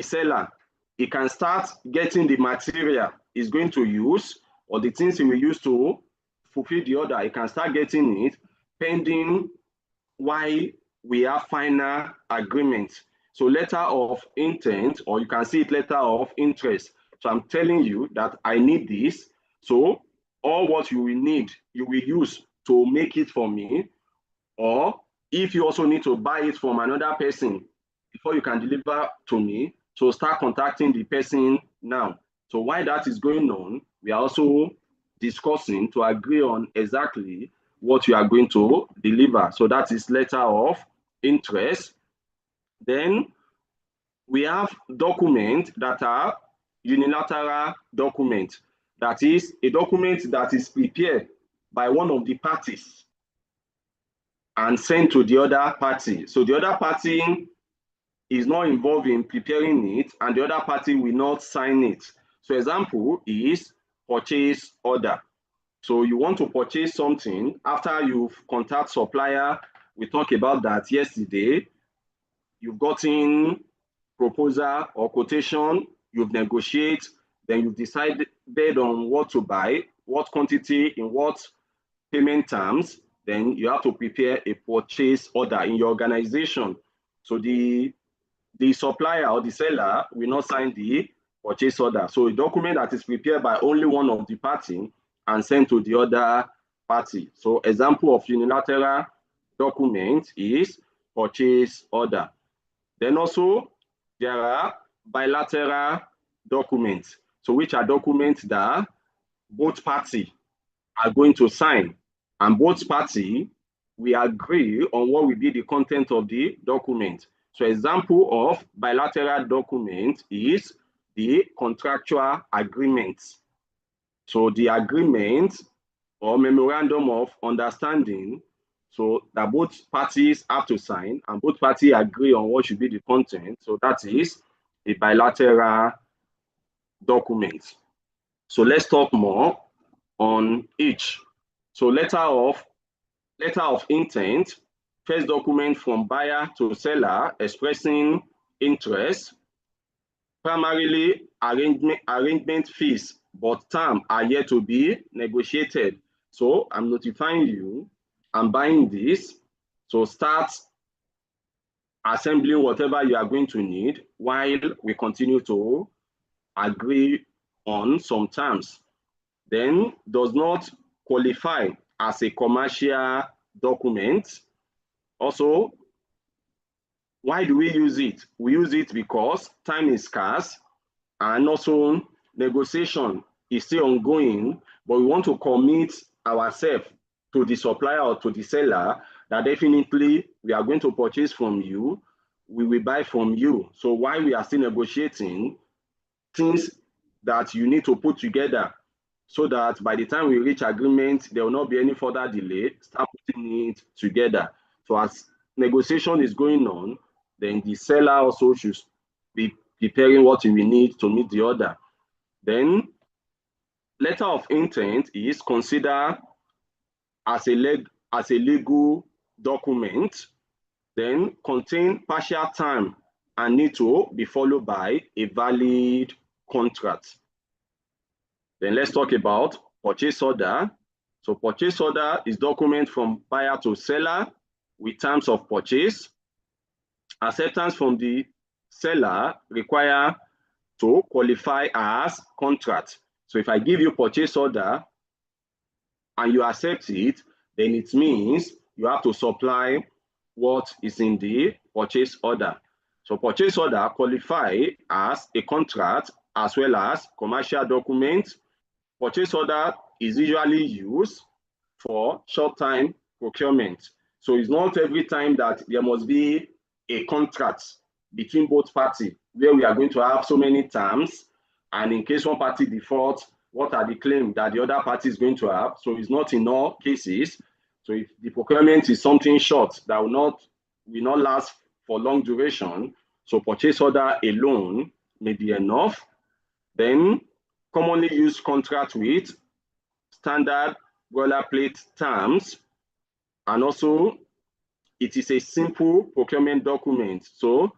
seller, he can start getting the material he's going to use or the things he will use to fulfill the order. He can start getting it pending while we have final agreement. So letter of intent, or you can see it letter of interest. So I'm telling you that I need this. So all what you will need, you will use to make it for me. Or if you also need to buy it from another person before you can deliver to me, so start contacting the person now. So while that is going on, we are also discussing to agree on exactly what you are going to deliver. So that is letter of interest. Then we have documents that are unilateral documents. That is a document that is prepared by one of the parties and sent to the other party. So the other party is not involved in preparing it, and the other party will not sign it. So example is purchase order. So you want to purchase something after you've contact supplier. We talked about that yesterday. You've gotten proposal or quotation, you've negotiated, then you've decided on what to buy, what quantity, in what payment terms, then you have to prepare a purchase order in your organization. So the supplier or the seller will not sign the purchase order. So a document that is prepared by only one of the party and sent to the other party. So example of unilateral document is purchase order. Then also there are bilateral documents. So which are documents that both parties are going to sign, and both parties we agree on what will be the content of the document. So example of bilateral document is the contractual agreement. So the agreement or memorandum of understanding, so that both parties have to sign and both parties agree on what should be the content. So that is a bilateral document. So let's talk more on each. So letter of intent, first document from buyer to seller expressing interest, primarily arrangement fees, but terms are yet to be negotiated. So I'm notifying you, I'm buying this. So start assembling whatever you are going to need while we continue to agree on some terms. Then does not qualify as a commercial document. Also, why do we use it? We use it because time is scarce, and also negotiation is still ongoing, but we want to commit ourselves to the supplier or to the seller that definitely we are going to purchase from you, we will buy from you. So while we are still negotiating, things that you need to put together so that by the time we reach agreement, there will not be any further delay, start putting it together. So as negotiation is going on, then the seller also should be preparing what we need to meet the order. Then letter of intent is considered as a legal document, then contain partial term and need to be followed by a valid contract. Then let's talk about purchase order. So purchase order is document from buyer to seller with terms of purchase. Acceptance from the seller require to qualify as contract. So if I give you purchase order and you accept it, then it means you have to supply what is in the purchase order. So purchase order qualify as a contract as well as commercial document. Purchase order is usually used for short-time procurement. So it's not every time that there must be a contract between both parties where we are going to have so many terms, and in case one party defaults, what are the claims that the other party is going to have? So it's not in all cases. So if the procurement is something short that will not last for long duration, so purchase order alone may be enough. Then commonly used contract with standard boilerplate terms, and also it is a simple procurement document, so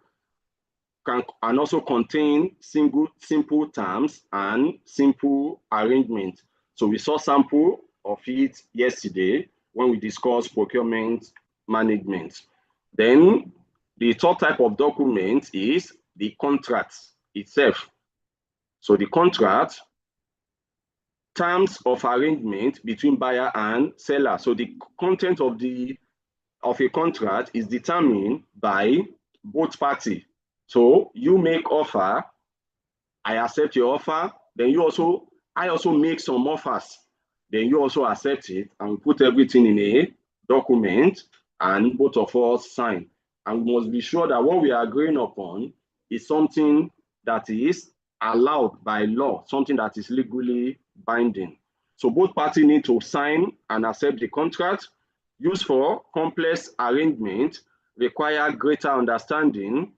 can and also contain simple terms and simple arrangement. So we saw sample of it yesterday when we discussed procurement management. Then the third type of document is the contract itself. So the contract, terms of arrangement between buyer and seller. So the content of a contract is determined by both parties. So you make offer, I accept your offer, then I also make some offers, then you also accept it, and we put everything in a document and both of us sign. And we must be sure that what we are agreeing upon is something that is allowed by law, something that is legally binding. So both parties need to sign and accept the contract. Used for complex arrangement, require greater understanding,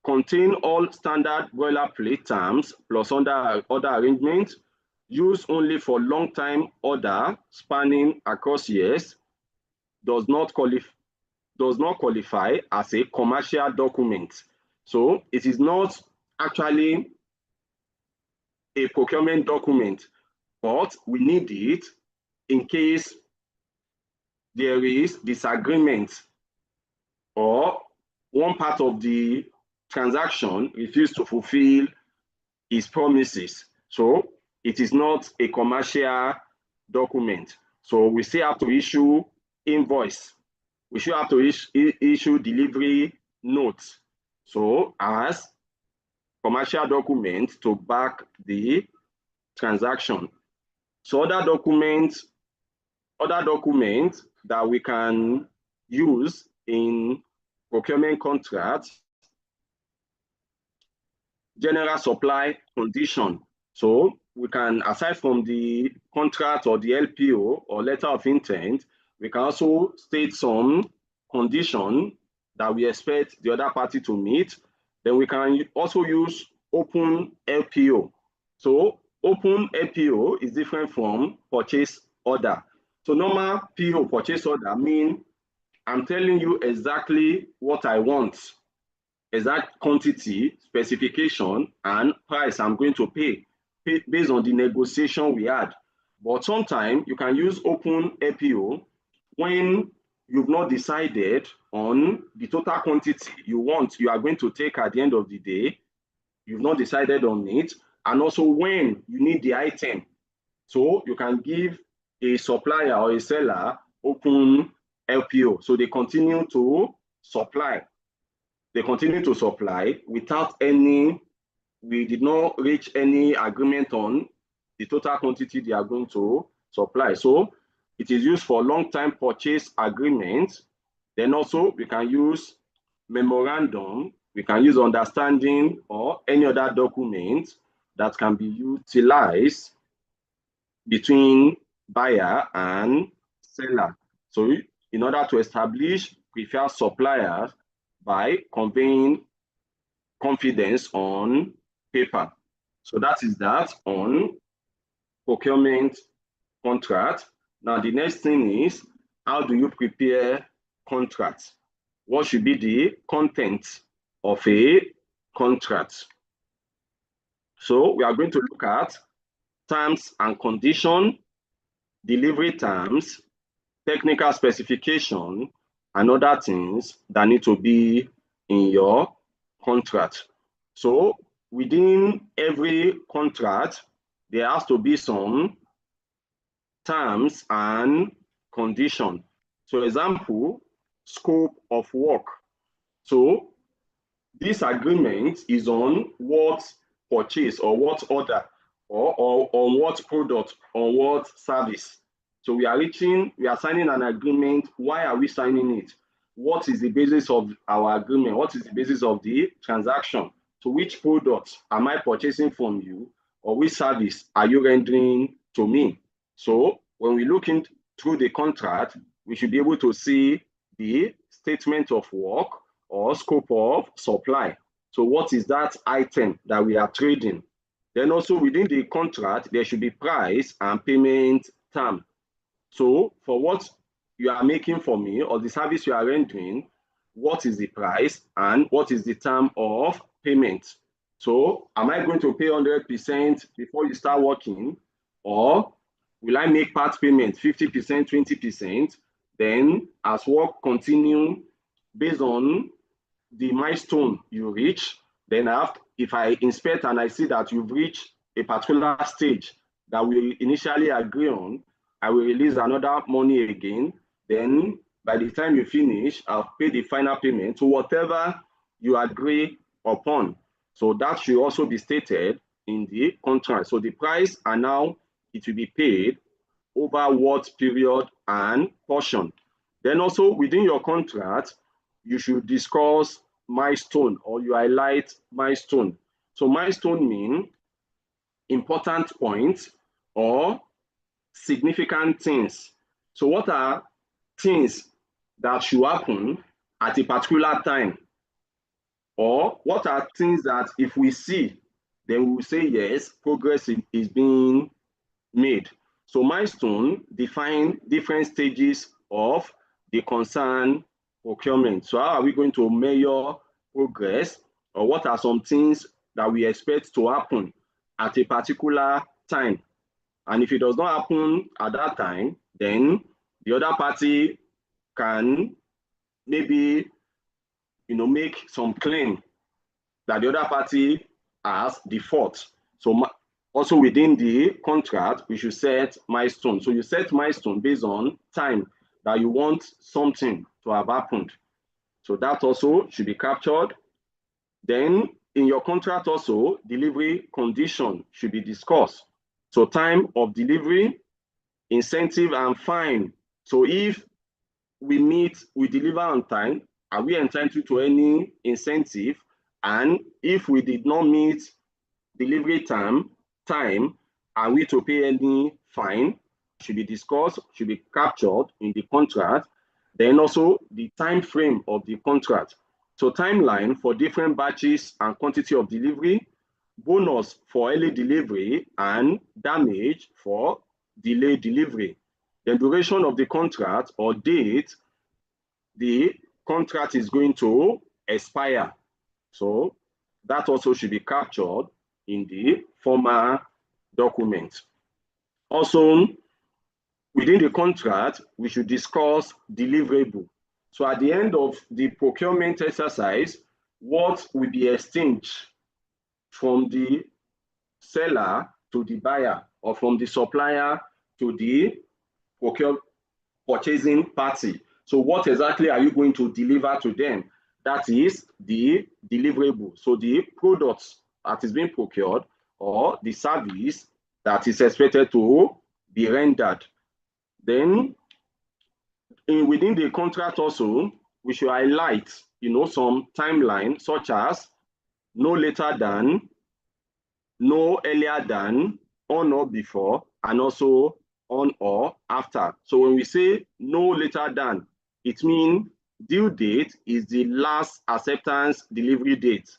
contain all standard boilerplate terms plus other arrangements, used only for long-time order spanning across years, does not qualify as a commercial document. So it is not actually a procurement document, but we need it in case there is disagreement or one part of the transaction refused to fulfill its promises. So it is not a commercial document. So we still have to issue invoice. We should have to issue delivery notes. So as commercial document to back the transaction. So other documents that we can use in procurement contracts, general supply condition. So we can, aside from the contract or the LPO or letter of intent, we can also state some condition that we expect the other party to meet. Then we can also use open LPO. So open LPO is different from purchase order. So normal PO, purchase order, mean I'm telling you exactly what I want, exact quantity, specification, and price I'm going to pay based on the negotiation we had. But sometimes you can use open LPO when you've not decided on the total quantity you are going to take at the end of the day. You've not decided on it, and also when you need the item. So you can give a supplier or a seller open LPO. So they continue to supply. They continue to supply without we did not reach any agreement on the total quantity they are going to supply. So it is used for long-time purchase agreement. Then also we can use memorandum, we can use understanding or any other document that can be utilized between buyer and seller. So in order to establish preferred suppliers by conveying confidence on paper. So that is that on procurement contract. Now the next thing is, how do you prepare contracts? What should be the content of a contract? So we are going to look at terms and condition, delivery terms, technical specification, and other things that need to be in your contract. So within every contract, there has to be some terms and condition. So example, scope of work. So this agreement is on what purchase or what order or on what product, on what service. So we are signing an agreement. Why are we signing it? What is the basis of our agreement? What is the basis of the transaction? So which product am I purchasing from you, or which service are you rendering to me? So when we look through the contract, we should be able to see the statement of work or scope of supply. So what is that item that we are trading? Then also within the contract, there should be price and payment term. So for what you are making for me or the service you are rendering, what is the price and what is the term of payment? So am I going to pay 100% before you start working, or will I make part payment 50%, 20%? Then as work continue based on the milestone you reach, then if I inspect and I see that you've reached a particular stage that we initially agree on, I will release another money again. Then by the time you finish, I'll pay the final payment to whatever you agree upon. So that should also be stated in the contract. So the price, and now it will be paid over what period and portion. Then also within your contract, you should discuss milestone, or you highlight milestone. So milestone means important points or significant things. So what are things that should happen at a particular time? Or what are things that if we see, then we will say, yes, progress is being made. So milestone define different stages of the concerned procurement. So how are we going to measure progress, or what are some things that we expect to happen at a particular time? And if it does not happen at that time, then the other party can maybe make some claim that the other party has default. So also within the contract, we should set milestone. So you set milestone based on time that you want something to have happened. So that also should be captured. Then in your contract also, delivery condition should be discussed. So time of delivery, incentive and fine. So if we deliver on time, are we entitled to any incentive? And if we did not meet delivery time, are we to pay any fine? Should be discussed, should be captured in the contract. Then also the time frame of the contract. So timeline for different batches and quantity of delivery, bonus for early delivery, and damage for delayed delivery. The duration of the contract or date the contract is going to expire. So that also should be captured in the formal document. Also, within the contract, we should discuss deliverable. So at the end of the procurement exercise, what will be exchanged from the seller to the buyer, or from the supplier to the purchasing party? So what exactly are you going to deliver to them? That is the deliverable. So the products that is being procured, or the service that is expected to be rendered. Then within the contract also, we should highlight some timeline, such as no later than, no earlier than, on or before, and also on or after. So when we say no later than, it means due date is the last acceptance delivery date.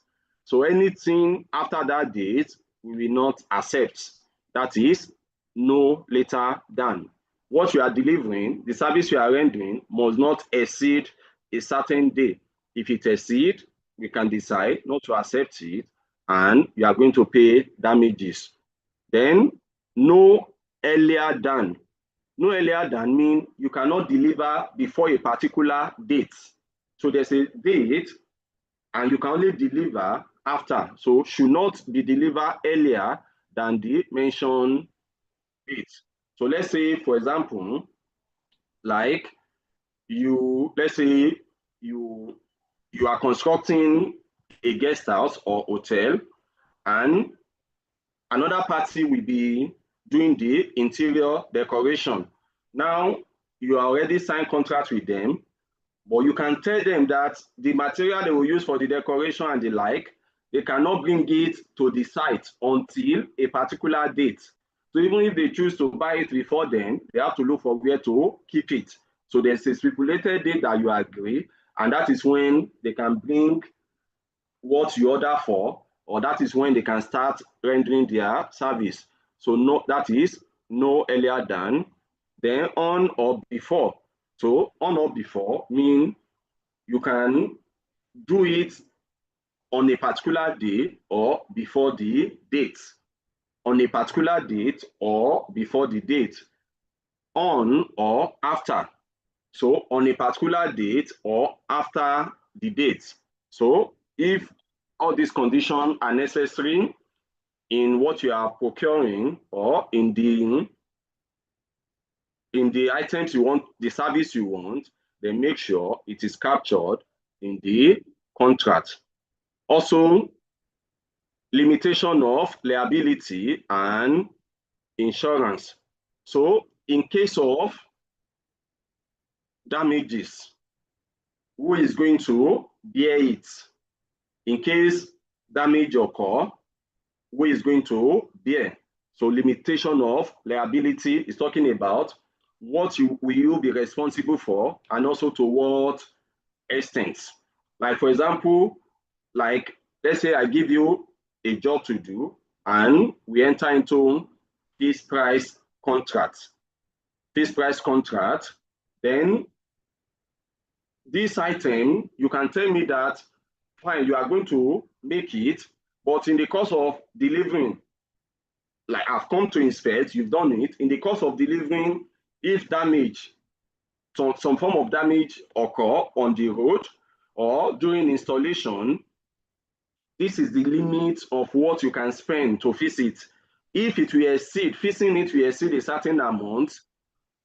So anything after that date, we will not accept. That is no later than. What you are delivering, the service you are rendering, must not exceed a certain day. If it exceeds, we can decide not to accept it, and you are going to pay damages. Then no earlier than. No earlier than means you cannot deliver before a particular date. So there's a date and you can only deliver after. So should not be delivered earlier than the mentioned date. So let's say, for example, let's say you are constructing a guest house or hotel, and another party will be doing the interior decoration. Now, you already signed contract with them, but you can tell them that the material they will use for the decoration and the like, they cannot bring it to the site until a particular date. So even if they choose to buy it before then, they have to look for where to keep it. So there's a stipulated date that you agree, and that is when they can bring what you order for, or that is when they can start rendering their service. So no, that is no earlier than, then on or before. So on or before mean you can do it on a particular day or before the date. On a particular date or before the date. On or after. So on a particular date or after the date. So if all these conditions are necessary in what you are procuring or in the items you want, the service you want, then make sure it is captured in the contract. Also, limitation of liability and insurance. So in case of damages, who is going to bear it? In case damage occur, who is going to bear? So limitation of liability is talking about what will you be responsible for, and also to what extent. Like for example, like let's say I give you a job to do and we enter into fixed price contract. Fixed price contract, then this item, you can tell me that, fine, you are going to make it, but in the course of delivering, like I've come to inspect, you've done it, in the course of delivering, if damage, some form of damage occur on the road or during installation, this is the limit of what you can spend to fix it. If it will exceed, fixing it will exceed a certain amount,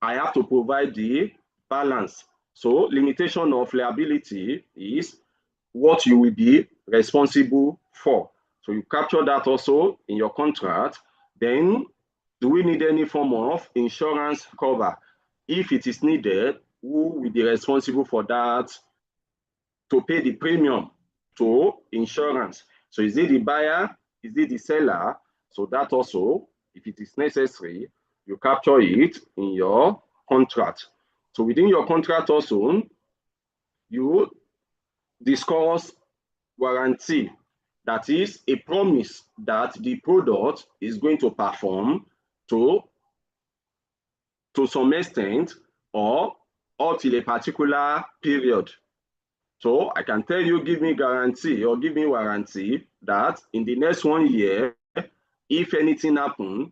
I have to provide the balance. So limitation of liability is what you will be responsible for. So you capture that also in your contract. Then, do we need any form of insurance cover? If it is needed, who will be responsible for that to pay the premium to insurance? So is it the buyer? Is it the seller? So that also, if it is necessary, you capture it in your contract. So within your contract also, you discuss warranty. That is a promise that the product is going to perform to some extent or till a particular period. So I can tell you, give me guarantee or give me warranty that in the next 1 year, if anything happen,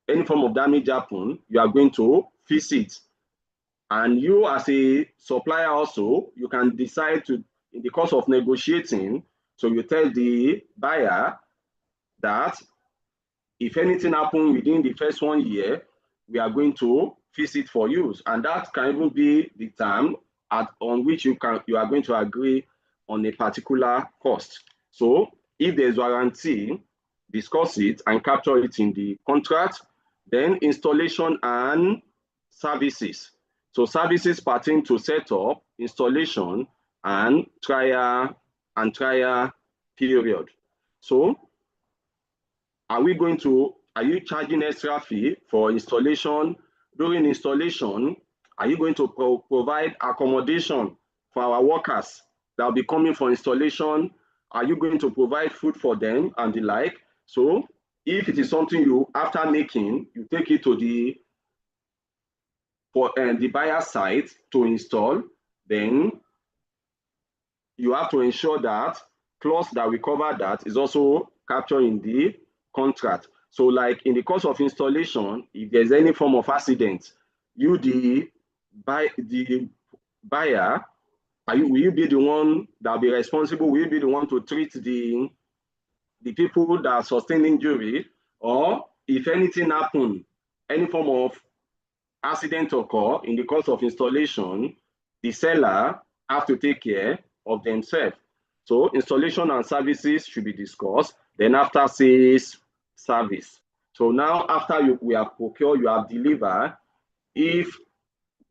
any form of damage happen, you are going to fix it. And you as a supplier also, you can decide to, in the course of negotiating, so you tell the buyer that if anything happens within the first 1 year, we are going to fix it for you. And that can even be the time on which you are going to agree on a particular cost. So if there's warranty, discuss it and capture it in the contract. Then installation and services. So services pertain to setup, installation, and trial period. So are you charging extra fee for installation? During installation, are you going to provide accommodation for our workers that will be coming for installation? Are you going to provide food for them and the like? So if it is something you, after making, you take it to the buyer site to install, then you have to ensure that clause that will cover that is also captured in the contract. So like in the course of installation, if there's any form of accident, you the buyer, will you be the one that will be responsible? Will you be the one to treat the people that sustain injury? Or if anything happen, any form of accident occur in the course of installation, the seller have to take care of themselves. So installation and services should be discussed. Then after sales service. So now after we have procured, you have delivered, if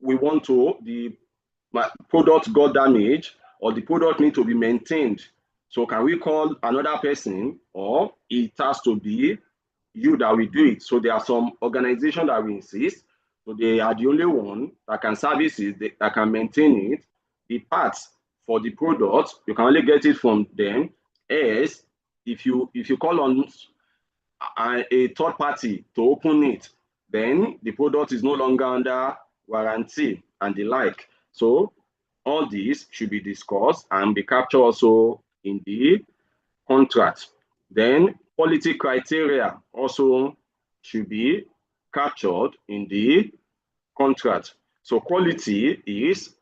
we want to, the product got damaged or the product need to be maintained. So can we call another person, or it has to be you that will do it? So there are some organizations that will insist. So they are the only one that can service it, that can maintain it. The parts for the product, you can only get it from them. As if you call on a third party to open it, then the product is no longer under warranty and the like. So all these should be discussed and be captured also in the contract. Then quality criteria also should be captured in the contract. So quality is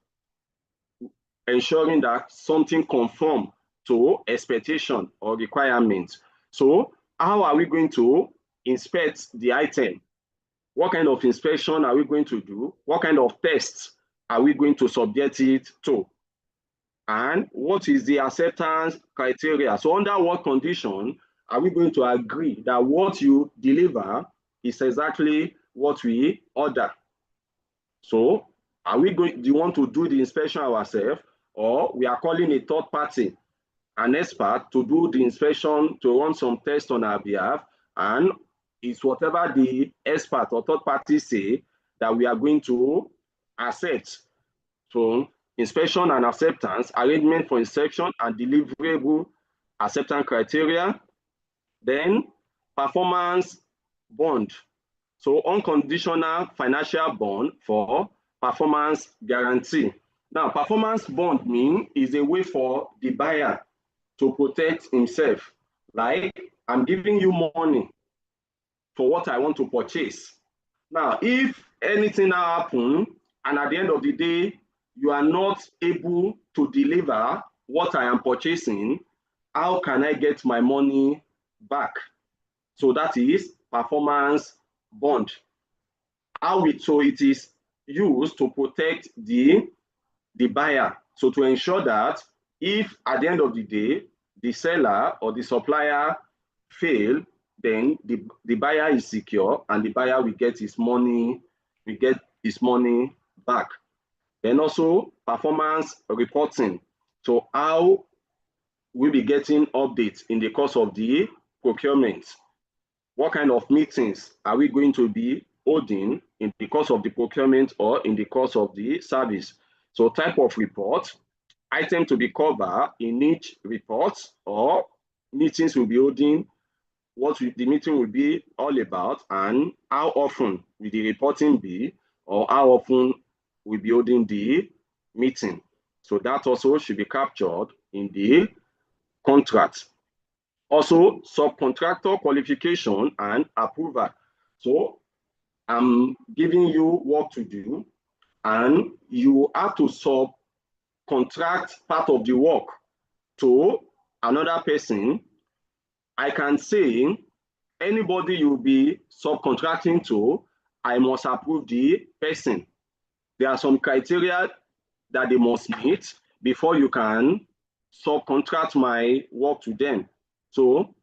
ensuring that something conforms to expectation or requirement. So how are we going to inspect the item? What kind of inspection are we going to do? What kind of tests are we going to subject it to? And what is the acceptance criteria? So under what condition are we going to agree that what you deliver is exactly what we order? So are we going, do you want to do the inspection ourselves, or we are calling a third party, an expert, to do the inspection, to run some tests on our behalf, and it's whatever the expert or third party say that we are going to accept. So inspection and acceptance, arrangement for inspection and deliverable acceptance criteria. Then performance bond. So unconditional financial bond for performance guarantee. Now, performance bond is a way for the buyer to protect himself. Like, I'm giving you money for what I want to purchase. Now, if anything now happens, and at the end of the day, you are not able to deliver what I am purchasing, how can I get my money back? So that is performance bond. So it is used to protect the buyer. So to ensure that if at the end of the day, the seller or the supplier fail, then the buyer is secure and the buyer will get his money, back. Then also performance reporting. So how we'll be getting updates in the course of the procurement. What kind of meetings are we going to be holding in the course of the procurement or in the course of the service? So type of report, item to be covered in each report, or meetings will be holding, what the meeting will be all about, and how often will the reporting be, or how often will be holding the meeting. So that also should be captured in the contract. Also, subcontractor qualification and approval. So I'm giving you work to do, and you have to subcontract part of the work to another person. I can say anybody you'll be subcontracting to, I must approve the person. There are some criteria that they must meet before you can subcontract my work to them. So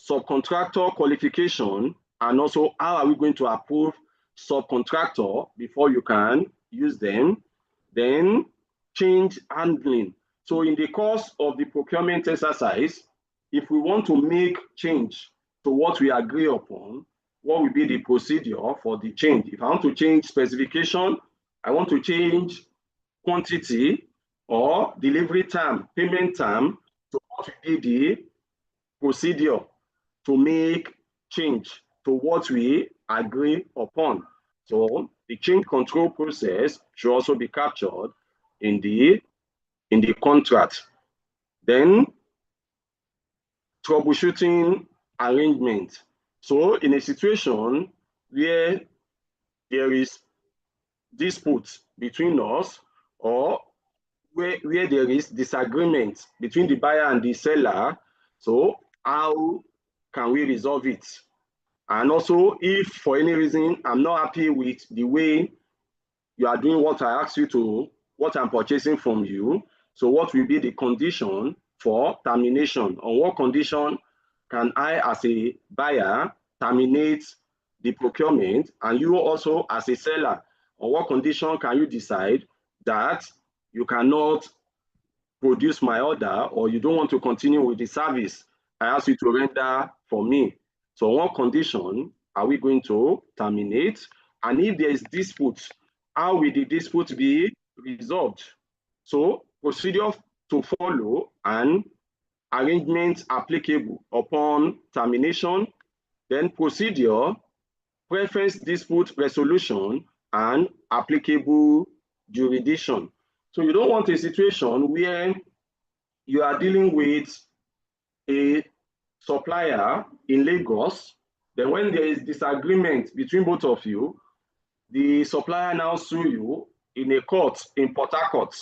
subcontractor qualification, and also how are we going to approve subcontractor before you can use them. Then change handling. So in the course of the procurement exercise, if we want to make change to what we agree upon, what will be the procedure for the change? If I want to change specification, I want to change quantity or delivery time, payment time, so what will be the procedure to make change to what we agree upon? So the change control process should also be captured in the contract. Then troubleshooting arrangement. So in a situation where there is dispute between us, or where there is disagreement between the buyer and the seller, so how can we resolve it? And also, if for any reason I'm not happy with the way you are doing what I asked you to, what I'm purchasing from you, So what will be the condition for termination? On what condition can I, as a buyer, terminate the procurement, and you also as a seller, on what condition can you decide that you cannot produce my order, or you don't want to continue with the service I ask you to render for me? So on what condition are we going to terminate? And if there is dispute, how will the dispute be resolved? So procedure to follow and arrangements applicable upon termination, then procedure, preference dispute resolution, and applicable jurisdiction. So you don't want a situation where you are dealing with a supplier in Lagos, then when there is disagreement between both of you, the supplier now sue you in a court in Port Harcourt,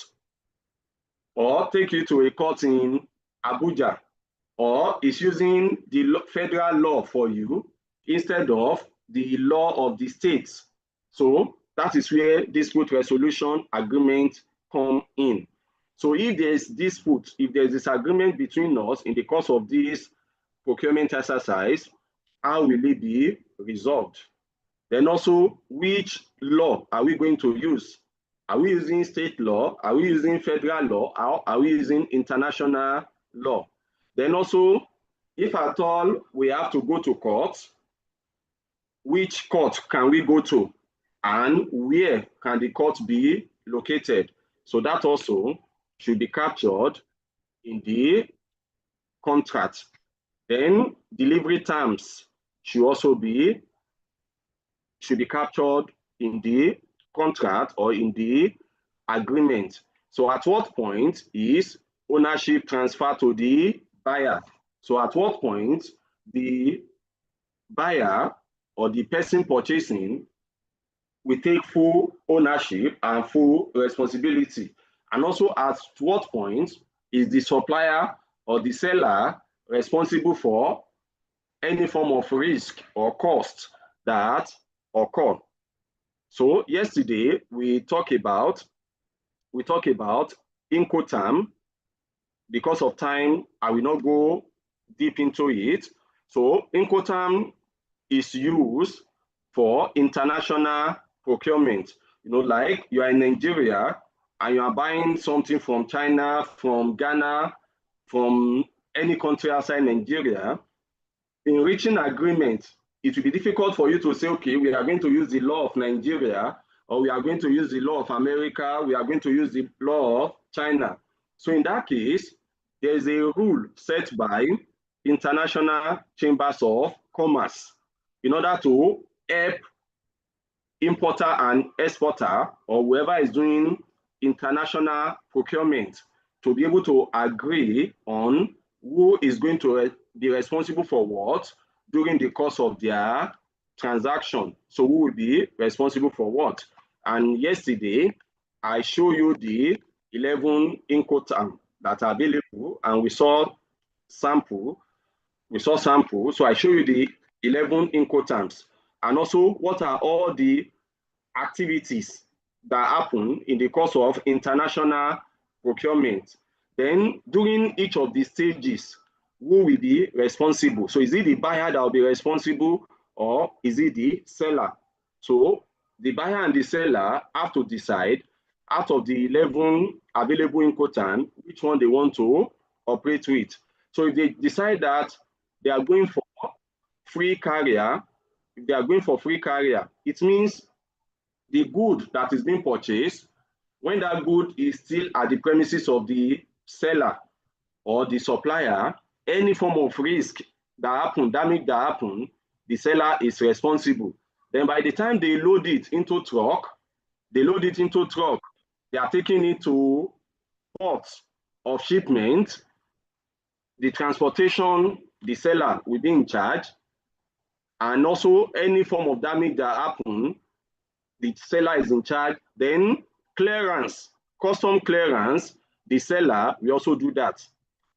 or take you to a court in Abuja, or is using the federal law for you instead of the law of the states. So that is where dispute resolution agreement come in. So if there is dispute, if there is disagreement between us in the course of this procurement exercise, how will it be resolved? Then also, which law are we going to use? Are we using state law? Are we using federal law? Or are we using international law? Then also, if at all we have to go to court, which court can we go to? And where can the court be located? So that also should be captured in the contract. Then delivery terms should also be captured in the contract or in the agreement. So at what point is ownership transferred to the buyer? So at what point the buyer or the person purchasing will take full ownership and full responsibility? And also at what point is the supplier or the seller responsible for any form of risk or cost that occur? So yesterday we talked about Incoterm. Because of time, I will not go deep into it. So Incoterm is used for international procurement. You know, like you are in Nigeria and you are buying something from China, from Ghana, from any country outside Nigeria. In reaching agreement, it will be difficult for you to say, okay, we are going to use the law of Nigeria, or we are going to use the law of America, we are going to use the law of China. So in that case, there is a rule set by international chambers of commerce in order to help importer and exporter, or whoever is doing international procurement, to be able to agree on who is going to be responsible for what during the course of their transaction. So who will be responsible for what? And yesterday, I showed you the 11 Incoterms that are available, and we saw sample. So I show you the 11 Incoterms, and also what are all the activities that happen in the course of international procurement. Then during each of the stages, who will be responsible? So is it the buyer that will be responsible, or is it the seller? So the buyer and the seller have to decide out of the 11 available Incoterms which one they want to operate with. So if they decide that they are going for free carrier, it means the good that is being purchased, when that good is still at the premises of the seller or the supplier, any form of risk that happen, damage that happen, the seller is responsible. Then by the time they load it into truck, they are taking it to ports of shipment. The transportation, the seller will be in charge, and also any form of damage that happen, the seller is in charge. Then clearance, custom clearance, the seller will also do that.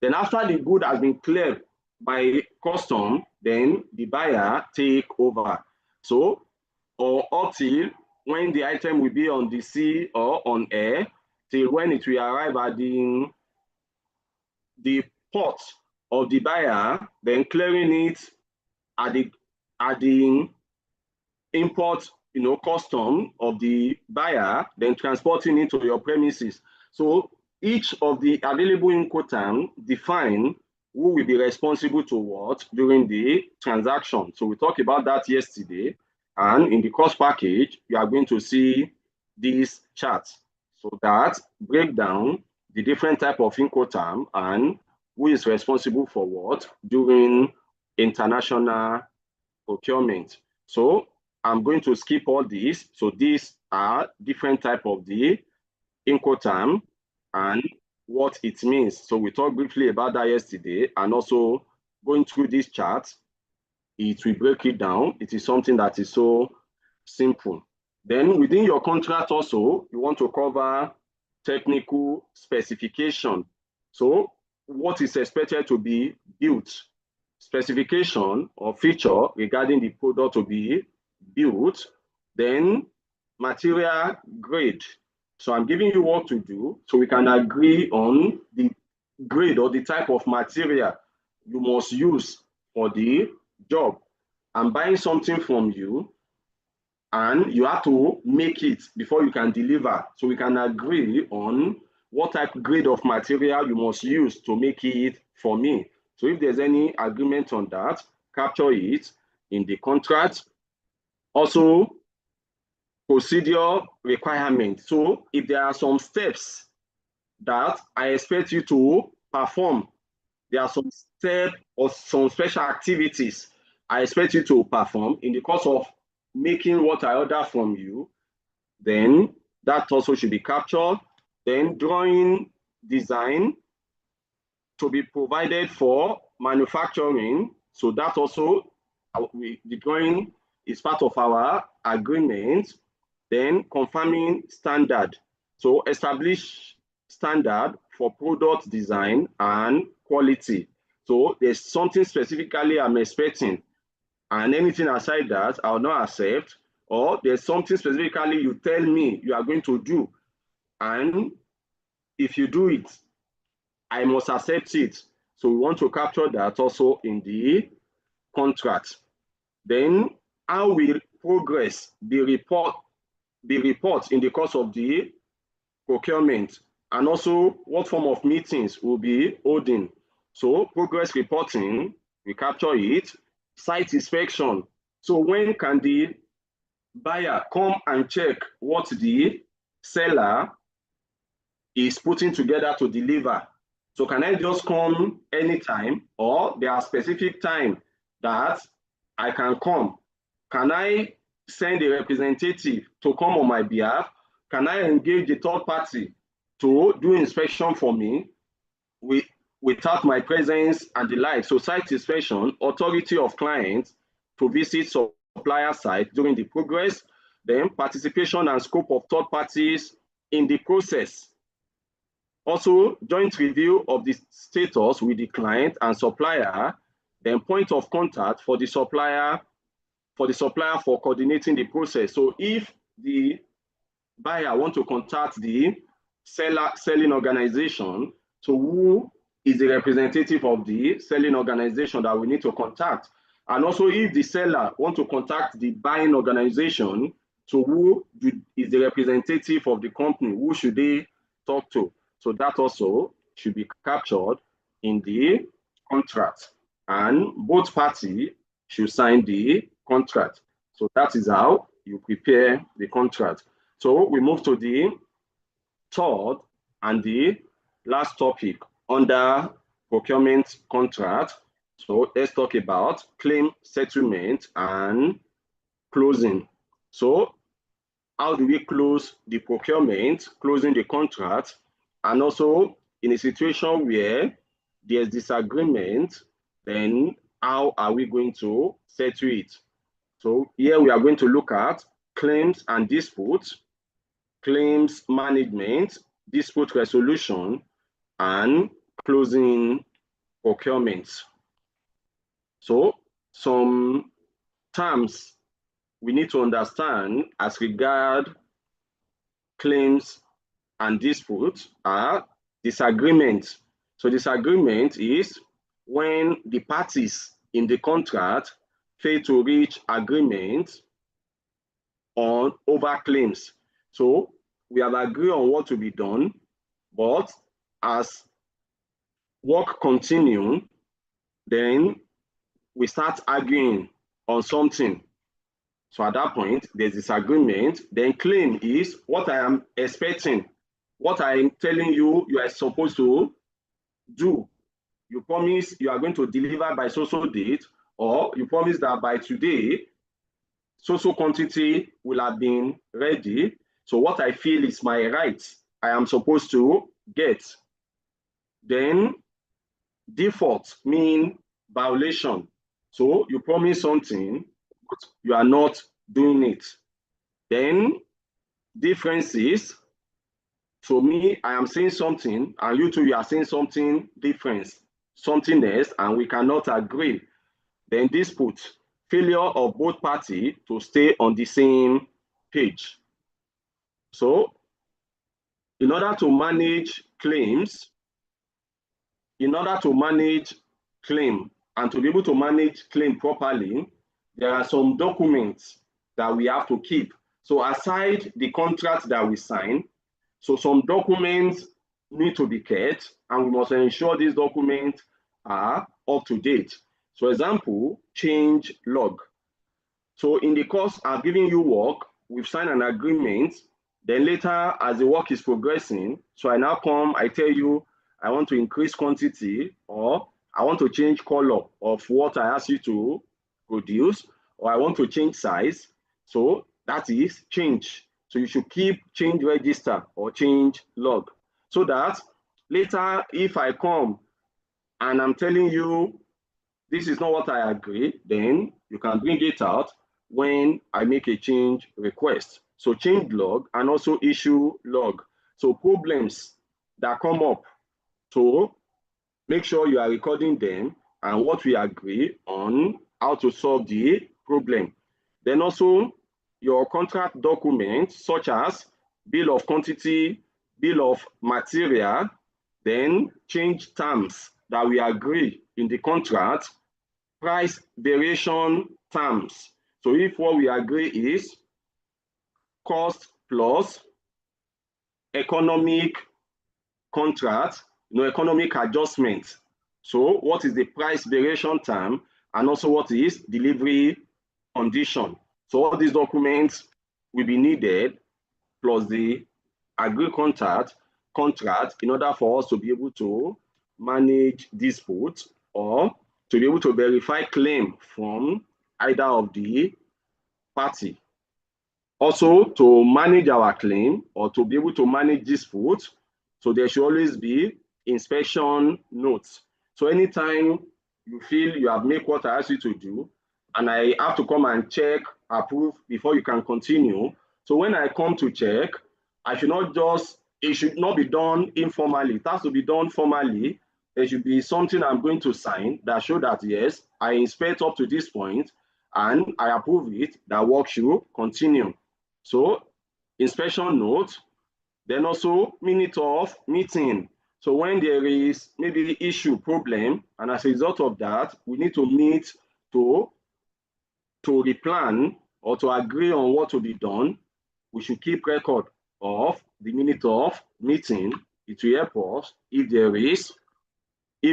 Then after the good has been cleared by custom, then the buyer take over. So, or up till when the item will be on the sea or on air, till when it will arrive at the port of the buyer, then clearing it at the import custom of the buyer, then transporting it to your premises. So each of the available Incoterm define who will be responsible to what during the transaction. So we talked about that yesterday, and in the cost package, you are going to see these charts. So that break down the different type of Incoterm and who is responsible for what during international procurement. So I'm going to skip all these. So these are different type of the Incoterm and what it means. So we talked briefly about that yesterday, and also going through this chart, it will break it down. It is something that is so simple. Then within your contract also, you want to cover technical specification. So what is expected to be built, specification or feature regarding the product to be built, then material grade. So I'm giving you what to do so we can agree on the grade or the type of material you must use for the job. I'm buying something from you and you have to make it before you can deliver. So we can agree on what type grade of material you must use to make it for me. So if there's any agreement on that, capture it in the contract. Also, procedure requirement. So if there are some steps that I expect you to perform, there are some steps or some special activities I expect you to perform in the course of making what I order from you, then that also should be captured. Then drawing design to be provided for manufacturing. So that also, the drawing is part of our agreement. Then confirming standard. So establish standard for product design and quality. So there's something specifically I'm expecting, and anything aside that, I will not accept. Or there's something specifically you tell me you are going to do, and if you do it, I must accept it. So we want to capture that also in the contract. Then how will progress be report in the course of the procurement, and also what form of meetings will be holding. So progress reporting, we capture it. Site inspection. So when can the buyer come and check what the seller is putting together to deliver? So can I just come anytime, or there are specific time that I can come? Can I send a representative to come on my behalf? Can I engage a third party to do inspection for me without my presence and the like? So site inspection, authority of clients to visit supplier site during the progress, then participation and scope of third parties in the process. Also, joint review of the status with the client and supplier, then point of contact for the supplier for coordinating the process. So if the buyer want to contact the selling organization, so who is the representative of the selling organization that we need to contact? And also if the seller want to contact the buying organization, so who is the representative of the company? Who should they talk to? So that also should be captured in the contract, and both parties should sign the contract. So that is how you prepare the contract. So we move to the third and the last topic under procurement contract. So let's talk about claim settlement and closing. So how do we close the procurement, closing the contract, and also in a situation where there's disagreement, then how are we going to settle it? So here we are going to look at claims and disputes, claims management, dispute resolution, and closing procurement. So some terms we need to understand as regard claims and dispute are disagreement. So disagreement is when the parties in the contract fail to reach agreement on over claims. So we have agreed on what to be done, but as work continue, then we start arguing on something. So at that point, there's disagreement. Then claim is what I am expecting, what I'm telling you you are supposed to do. You promise you are going to deliver by so date, or you promise that by today, so quantity will have been ready. So what I feel is my right, I am supposed to get. Then default mean violation. So you promise something, but you are not doing it. Then differences. So me, I am saying something, and you two, you are saying something different, something else, and we cannot agree. Then dispute, failure of both parties to stay on the same page. So in order to manage claims, in order to manage claim and to be able to manage claim properly, there are some documents that we have to keep. So aside the contract that we sign, so some documents need to be kept, and we must ensure these documents are up to date. So example, change log. So in the course of giving you work, we've signed an agreement. Then later, as the work is progressing, so I now come, I tell you, I want to increase quantity, or I want to change color of what I ask you to produce, or I want to change size. So that is change. So you should keep change register or change log, so that later, if I come and I'm telling you this is not what I agree, then you can bring it out when I make a change request. So change log and also issue log. So problems that come up, so make sure you are recording them and what we agree on how to solve the problem. Then also your contract documents such as bill of quantity, bill of material, then change terms that we agree in the contract, price variation terms. So if what we agree is cost plus economic contract, economic adjustment. So what is the price variation term, and also what is delivery condition. So all these documents will be needed, plus the agreed contract in order for us to be able to manage disputes or to be able to verify claim from either of the party. Also, to manage our claim or to be able to manage disputes, so there should always be inspection notes. So anytime you feel you have made what I asked you to do, and I have to come and check, approve before you can continue. So when I come to check, I should not just, it should not be done informally. It has to be done formally. There should be something I'm going to sign that show that, yes, I inspect up to this point and I approve it, that work should continue. So inspection note, then also minute of meeting. So when there is maybe issue, problem, and as a result of that, we need to meet to replan or to agree on what to be done. We should keep record of the minute of meeting. It will help us if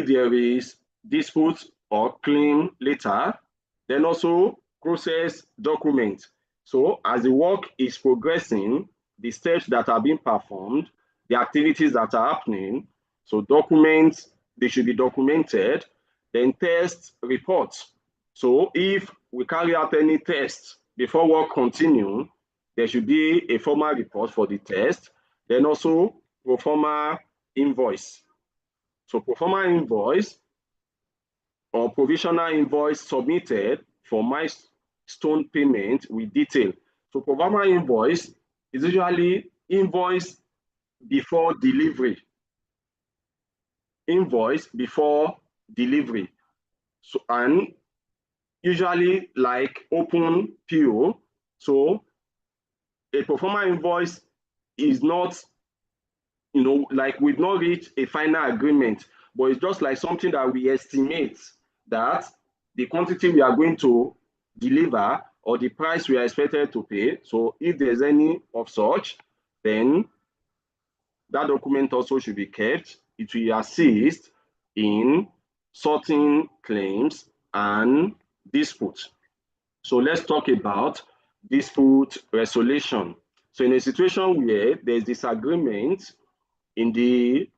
there is dispute or claim later. Then also process document. So as the work is progressing, the steps that are being performed, the activities that are happening, so documents, they should be documented. Then test reports. So if we carry out any tests before work continue, there should be a formal report for the test. Then also pro forma invoice. So pro forma invoice or provisional invoice submitted for milestone payment with detail. So pro forma invoice is usually invoice before delivery. Invoice before delivery. So, and usually like open PO. So a pro forma invoice is not like we've not reached a final agreement, but it's just like something that we estimate that the quantity we are going to deliver or the price we are expected to pay. So if there's any of such, then that document also should be kept. It will assist in sorting claims and disputes. So let's talk about dispute resolution. So in a situation where there's disagreement in the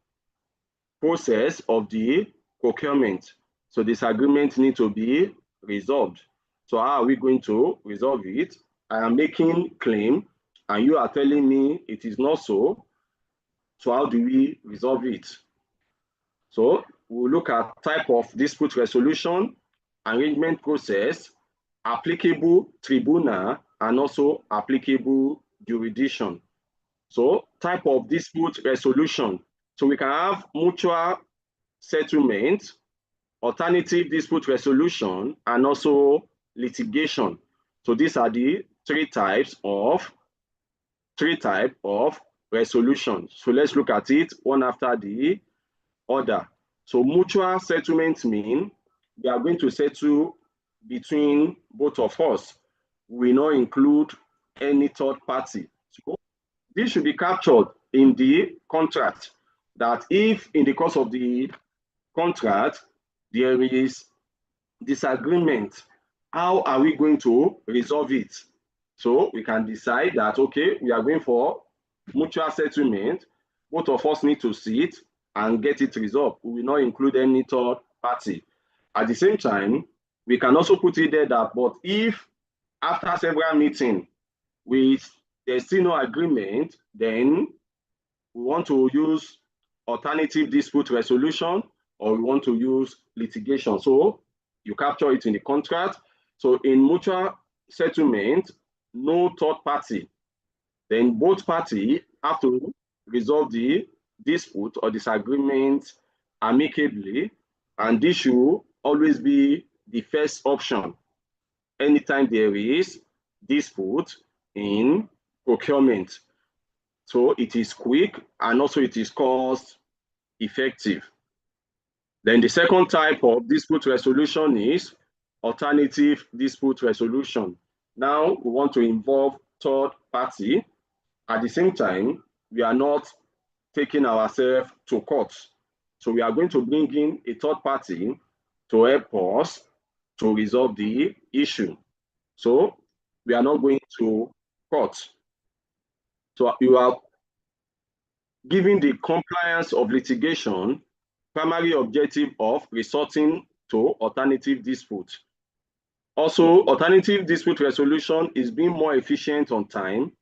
process of the procurement, so disagreement need to be resolved. So how are we going to resolve it? I am making claim and you are telling me it is not so. So how do we resolve it? So we'll look at type of dispute resolution, arrangement process, applicable tribunal, and also applicable jurisdiction. So type of dispute resolution. So we can have mutual settlement, alternative dispute resolution, and also litigation. So these are the three types of resolution. So let's look at it one after the other. So mutual settlement means we are going to settle between both of us. We will not include any third party. So this should be captured in the contract, that if in the course of the contract there is disagreement, how are we going to resolve it? So we can decide that, okay, we are going for mutual settlement. Both of us need to sit and get it resolved. We will not include any third party. At the same time, we can also put it there that, but if after several meetings there's still no agreement, then we want to use alternative dispute resolution or we want to use litigation. So you capture it in the contract. So in mutual settlement, no third party. Then both parties have to resolve the dispute or disagreement amicably, and this should always be the first option anytime there is dispute in procurement. So it is quick and also it is cost effective. Then the second type of dispute resolution is alternative dispute resolution. Now we want to involve third party. At the same time, we are not taking ourselves to court. So we are going to bring in a third party to help us to resolve the issue. So we are not going to court. So you are giving the compliance of litigation primary objective of resorting to alternative dispute. Also, alternative dispute resolution is being more efficient on time.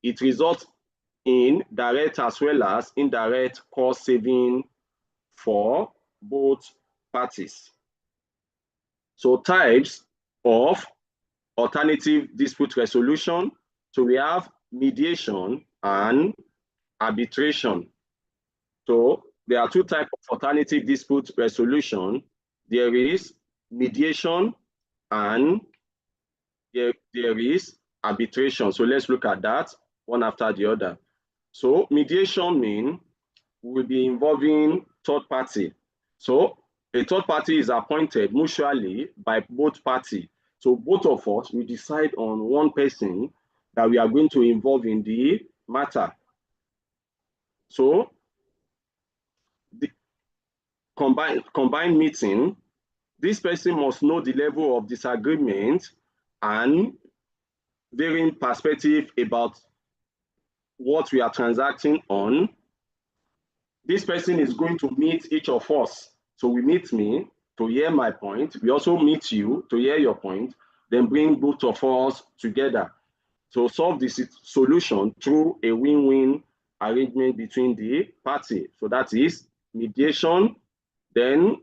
It results in direct as well as indirect cost saving for both parties. So types of alternative dispute resolution. So we have mediation and arbitration. So there are two types of alternative dispute resolution. There is mediation and there is arbitration. So let's look at that one after the other. So mediation means we'll be involving third party. So a third party is appointed mutually by both parties. So both of us will decide on one person that we are going to involve in the matter. So the combined meeting, this person must know the level of disagreement and varying perspective about what we are transacting on. This person is going to meet each of us. So we meet me to hear my point. We also meet you to hear your point, then bring both of us together to solve this solution through a win-win arrangement between the party. So that is mediation, then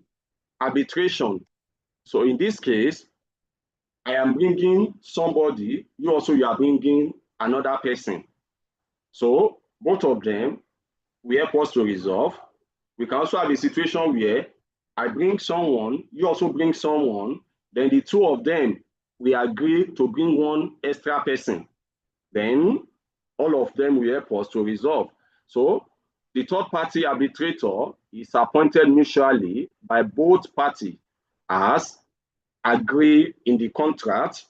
arbitration. So in this case, I am bringing somebody, you are bringing another person. So both of them will help us to resolve. We can also have a situation where I bring someone, you also bring someone, then the two of them will agree to bring one extra person. Then all of them will help us to resolve. So the third-party arbitrator is appointed mutually by both parties as agreed in the contract,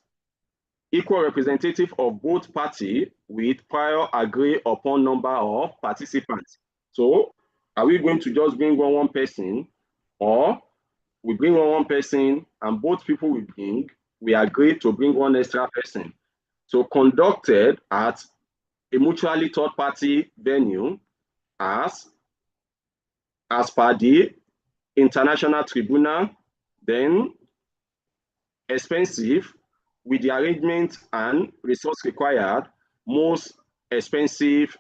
equal representative of both parties with prior agreed upon number of participants. So are we going to just bring one person, or we bring one person and both people we agree to bring one extra person? So conducted at a mutually third-party venue as per the international tribunal, then expensive with the arrangement and resource required, most expensive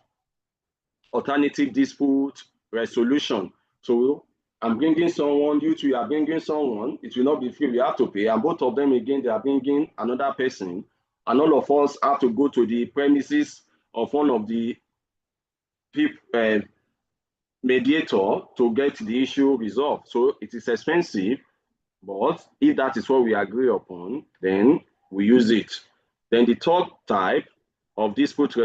alternative dispute resolution. So I'm bringing someone, you two are bringing someone, it will not be free, we have to pay, and both of them again, they are bringing another person, and all of us have to go to the premises of one of the people, mediator to get the issue resolved. So it is expensive, but if that is what we agree upon, then we use it. Then the third type of dispute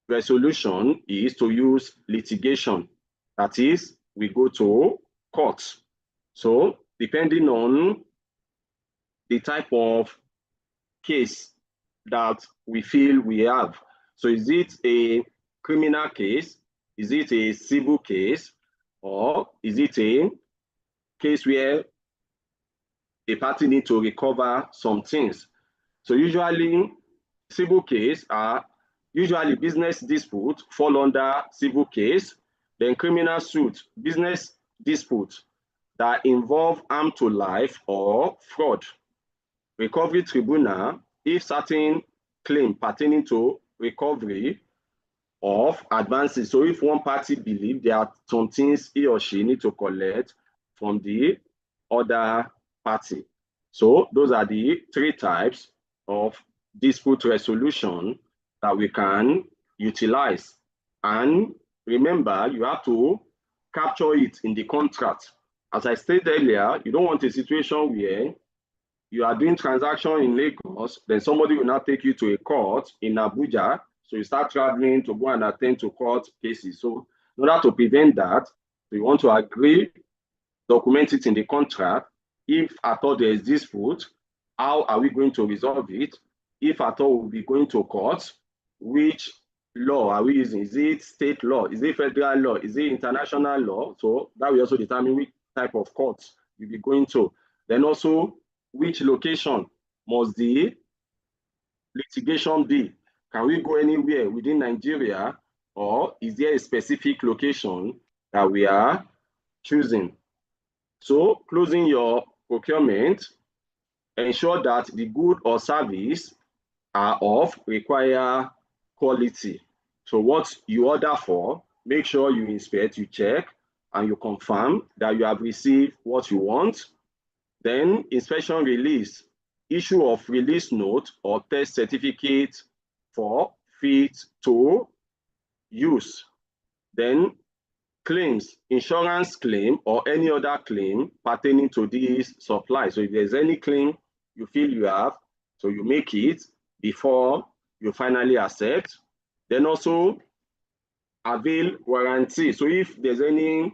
resolution is to use litigation. That is, we go to court. So depending on the type of case that we feel we have. So is it a criminal case? Is it a civil case? Or is it a case where a party needs to recover some things? So usually civil case are usually business dispute fall under civil case, then criminal suit, business dispute that involve harm to life or fraud. Recovery tribunal, if certain claim pertaining to recovery of advances. So if one party believes there are some things he or she need to collect from the other party. So those are the three types of dispute resolution that we can utilize. And remember, you have to capture it in the contract. As I stated earlier, you don't want a situation where you are doing transaction in Lagos, then somebody will now take you to a court in Abuja. So you start traveling to go and attend to court cases. So in order to prevent that, we want to agree, document it in the contract. If at all there is dispute, how are we going to resolve it? If at all we'll be going to court, which law are we using? Is it state law? Is it federal law? Is it international law? So that will also determine which type of court you'll be going to. Then also, which location must the litigation be? Can we go anywhere within Nigeria, or is there a specific location that we are choosing? So closing your procurement, ensure that the good or service are of required quality. So what you order for, make sure you inspect, you check, and you confirm that you have received what you want. Then inspection release, issue of release note or test certificate for fit to use. Then claims, insurance claim or any other claim pertaining to this supply. So if there's any claim you feel you have, so you make it before you finally accept. Then also avail warranty. So if there's any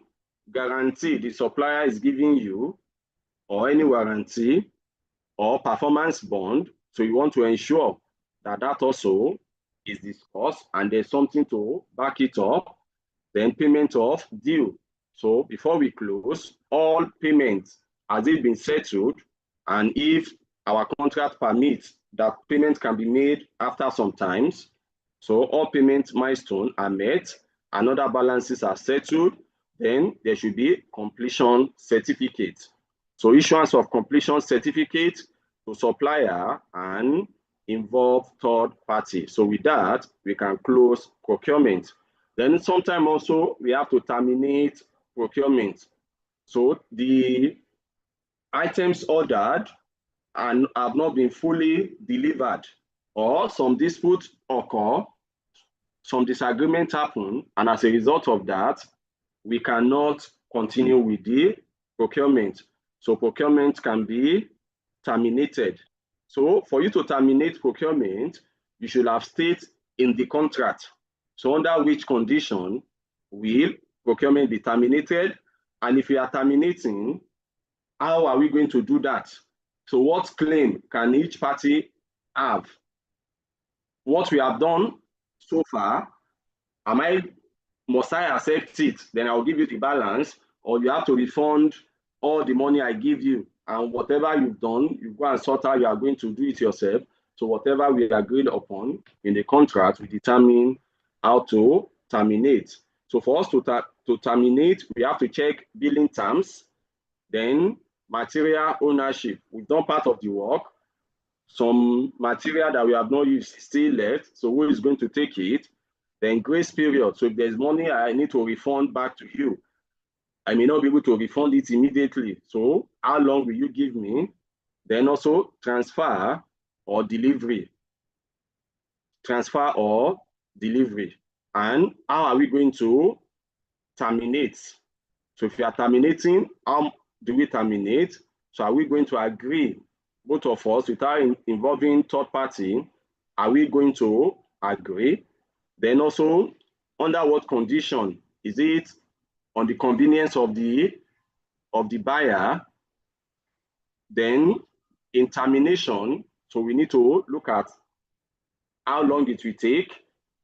guarantee the supplier is giving you, or any warranty or performance bond, so you want to ensure that that also is discussed and there's something to back it up. Then payment of due. So before we close, all payments, has it been settled? And if our contract permits that payment can be made after some times, so all payment milestones are met and other balances are settled, then there should be completion certificate. So issuance of completion certificate to supplier and involve third party. So with that, we can close procurement. Then sometimes also we have to terminate procurement. So the items ordered and have not been fully delivered, or some dispute occur, some disagreement happen, and as a result of that, we cannot continue with the procurement. So procurement can be terminated. So for you to terminate procurement, you should have stated in the contract, so under which condition will procurement be terminated? And if we are terminating, how are we going to do that? So what claim can each party have? What we have done so far, must I accept it? Then I'll give you the balance, or you have to refund all the money I give you. And whatever you've done, you go and sort out, you are going to do it yourself. So whatever we agreed upon in the contract, we determine how to terminate. So for us to terminate, we have to check billing terms, then material ownership. We've done part of the work. Some material that we have not used still left. So who is going to take it? Then grace period. So if there's money I need to refund back to you, I may not be able to refund it immediately. So how long will you give me? Then also transfer or delivery. Transfer or delivery. And how are we going to terminate? So if you are terminating, how do we terminate? So are we going to agree, both of us, without involving third party? Are we going to agree? Then also, under what condition? Is it on the convenience of the buyer? Then in termination, so we need to look at how long it will take,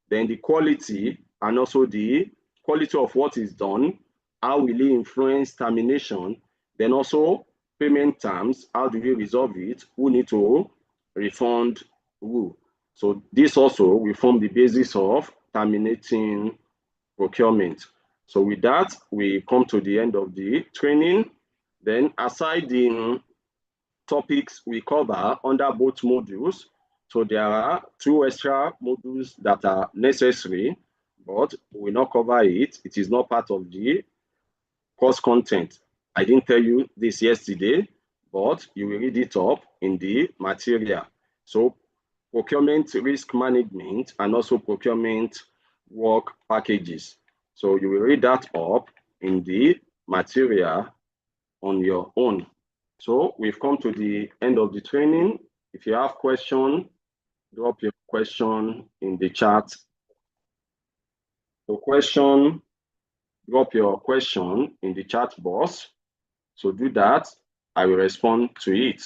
then the quality, and also the quality of what is done. How will it influence termination? Then also payment terms, how do we resolve it? Who need to refund who? So this also will form the basis of terminating procurement. So with that, we come to the end of the training. Then aside the topics we cover under both modules, so there are 2 extra modules that are necessary, but we will not cover it. It is not part of the course content. I didn't tell you this yesterday, but you will read it up in the material. So procurement risk management and also procurement work packages. So you will read that up in the material on your own. So we've come to the end of the training. If you have questions, drop your question in the chat. So drop your question in the chat box. So do that, I will respond to it.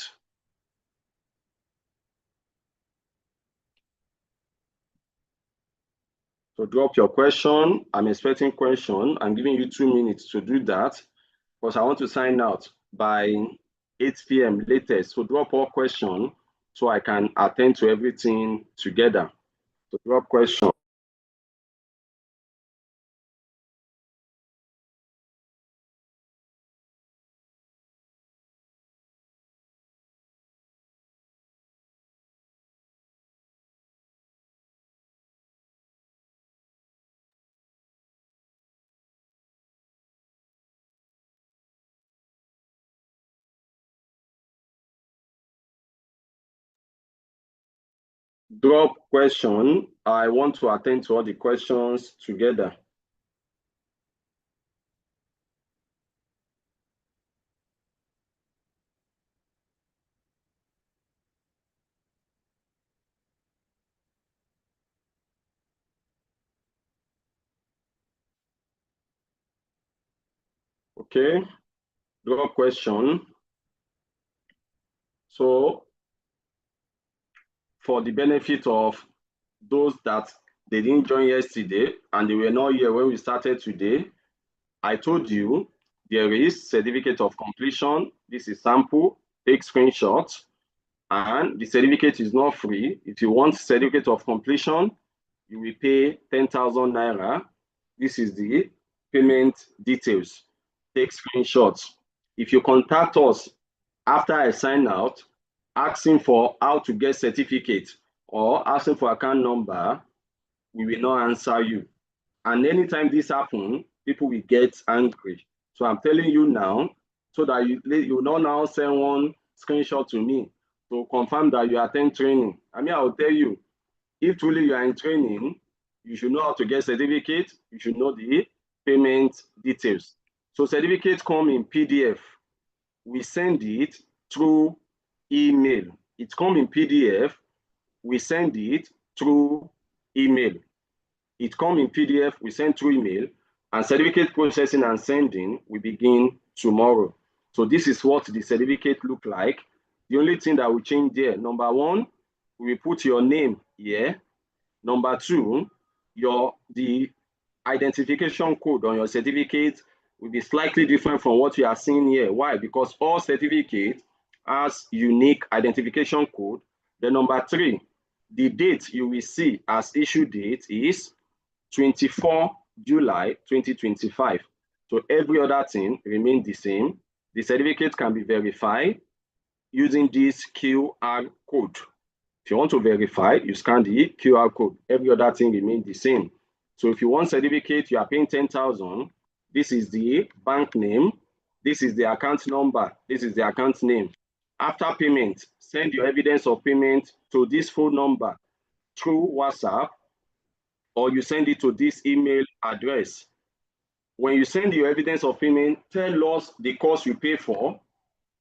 So drop your question. I'm expecting question. I'm giving you 2 minutes to do that because I want to sign out by 8 p.m. latest. So drop all question so I can attend to everything together. So drop question. Drop question. I want to attend to all the questions together. Okay, drop question. So for the benefit of those that they didn't join yesterday and they were not here when we started today, I told you there is certificate of completion. This is sample, take screenshots, and the certificate is not free. If you want certificate of completion, you will pay 10,000 naira. This is the payment details. Take screenshots. If you contact us after I sign out, asking for how to get certificate or asking for account number, we will not answer you. And anytime this happens, people will get angry. So I'm telling you now, so that you will not now send one screenshot to me to confirm that you attend training. I mean, I will tell you, if truly you are in training, you should know how to get certificate. You should know the payment details. So certificates come in PDF. We send it through email. It comes in PDF. We send it through email. It comes in PDF. We send through email. And certificate processing and sending will begin tomorrow. So this is what the certificate look like. The only thing that will change there, number one, we will put your name here. Number two, the identification code on your certificate will be slightly different from what you are seeing here. Why? Because all certificates has unique identification code. Then number three, the date you will see as issue date is 24 July 2025. So every other thing remains the same. The certificate can be verified using this QR code. If you want to verify, you scan the QR code. Every other thing remains the same. So if you want certificate, you are paying 10,000. This is the bank name. This is the account number. This is the account name. After payment, send your evidence of payment to this phone number through WhatsApp, or you send it to this email address. When you send your evidence of payment, tell us the cost you pay for.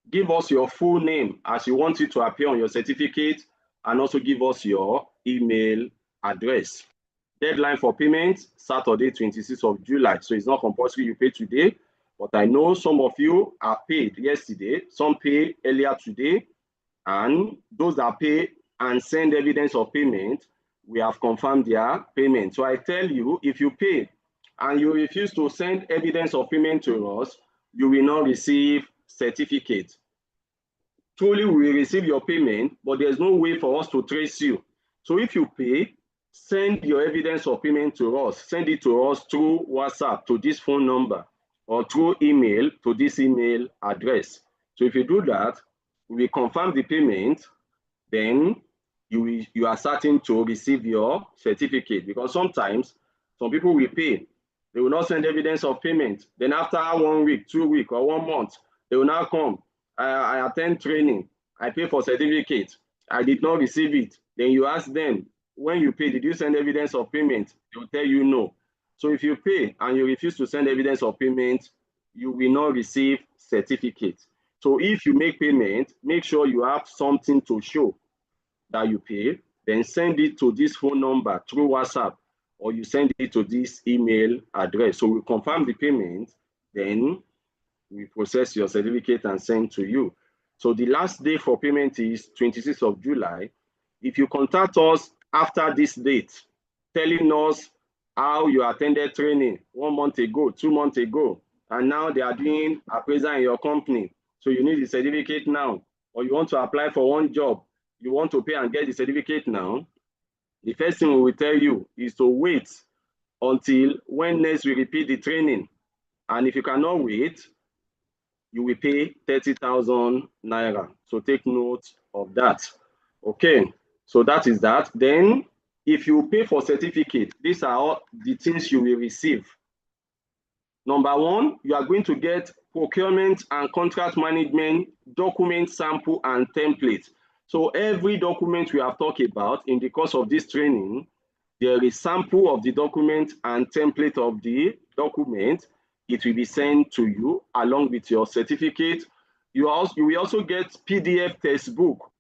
Give us your full name as you want it to appear on your certificate, and also give us your email address. Deadline for payment, Saturday, 26th of July. So it's not compulsory you pay today, but I know some of you are paid yesterday, some pay earlier today, and those that pay and send evidence of payment, we have confirmed their payment. So I tell you, if you pay and you refuse to send evidence of payment to us, you will not receive certificate. Truly, we will receive your payment, but there's no way for us to trace you. So if you pay, send your evidence of payment to us. Send it to us through WhatsApp to this phone number, or through email to this email address. So if you do that, we confirm the payment, then you are certain to receive your certificate. Because sometimes some people will pay, they will not send evidence of payment. Then after 1 week, 2 weeks, or 1 month, they will now come. I attend training, I pay for certificate, I did not receive it. Then you ask them, when you pay, did you send evidence of payment? They will tell you no. So if you pay and you refuse to send evidence of payment, you will not receive certificate. So if you make payment, make sure you have something to show that you pay, then send it to this phone number through WhatsApp, or you send it to this email address. So we confirm the payment, then we process your certificate and send to you. So the last day for payment is 26th of July. If you contact us after this date, telling us how you attended training 1 month ago, 2 months ago, and now they are doing appraisal in your company, so you need the certificate now, or you want to apply for one job, you want to pay and get the certificate now, the first thing we will tell you is to wait until when next we repeat the training. And if you cannot wait, you will pay 30,000 naira. So take note of that. Okay, so that is that. Then if you pay for certificate, these are all the things you will receive. Number one, you are going to get procurement and contract management document sample and template. So every document we have talked about in the course of this training, there is sample of the document and template of the document. It will be sent to you along with your certificate. You will also get PDF textbook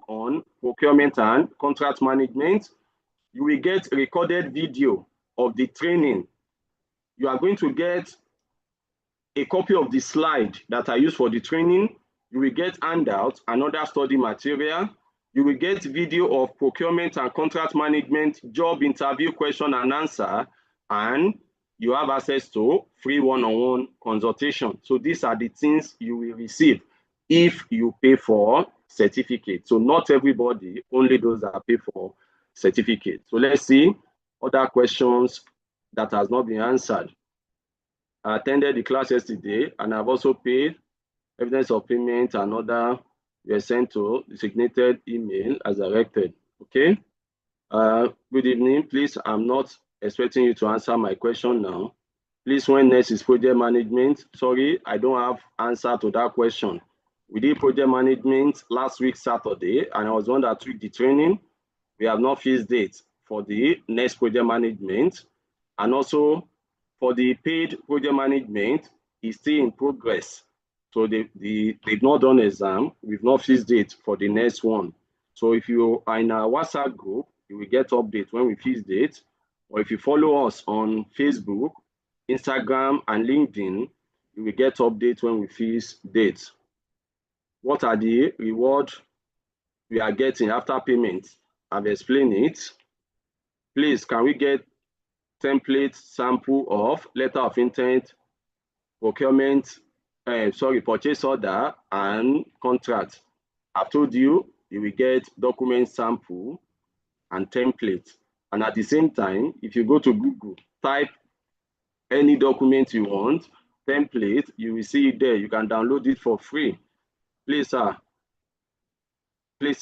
on procurement and contract management. You will get recorded video of the training. You are going to get a copy of the slide that I use for the training. You will get handouts and other study material. You will get video of procurement and contract management job interview question and answer, and you have access to free one-on-one consultation. So these are the things you will receive if you pay for certificate. So not everybody, only those that pay for certificate. So let's see other questions that has not been answered. I attended the class yesterday, and I've also paid. Evidence of payment and other were sent to designated email as directed. Okay. Good evening. Please, I'm not expecting you to answer my question now. Please, when next is project management? Sorry, I don't have answer to that question. We did project management last week, Saturday, and I was one that took the training. We have not fixed date for the next project management. And also for the paid project management, is still in progress. So they've not done exam. We've not fixed date for the next one. So if you are in our WhatsApp group, you will get update when we fix date. Or if you follow us on Facebook, Instagram, and LinkedIn, you will get updates when we fix dates. What are the rewards we are getting after payment? I've explained it. Please, can we get template sample of letter of intent, procurement, purchase order, and contract? I've told you, you will get document sample and template. And at the same time, if you go to Google, type any document you want, template, you will see it there. You can download it for free. Please, sir,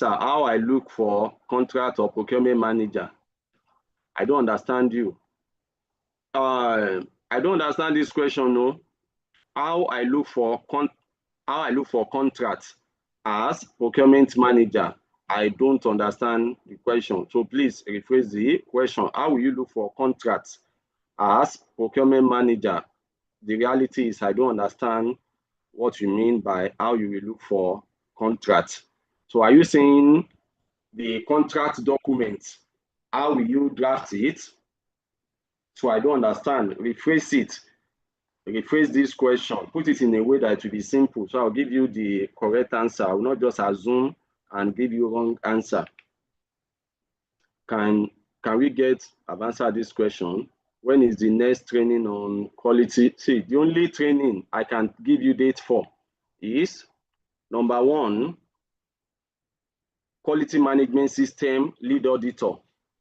how I look for contract or procurement manager? I don't understand you. I don't understand this question, no. How I look for contracts as procurement manager? I don't understand the question. So please rephrase the question. How will you look for contracts as procurement manager? The reality is I don't understand what you mean by how you will look for contracts. So are you saying the contract document, how will you draft it? So I don't understand. Rephrase it. Rephrase this question. Put it in a way that it will be simple. So I'll give you the correct answer. I will not just assume and give you wrong answer. Can we get, I've answered this question. When is the next training on quality? See, the only training I can give you date for is number 1, quality management system lead auditor.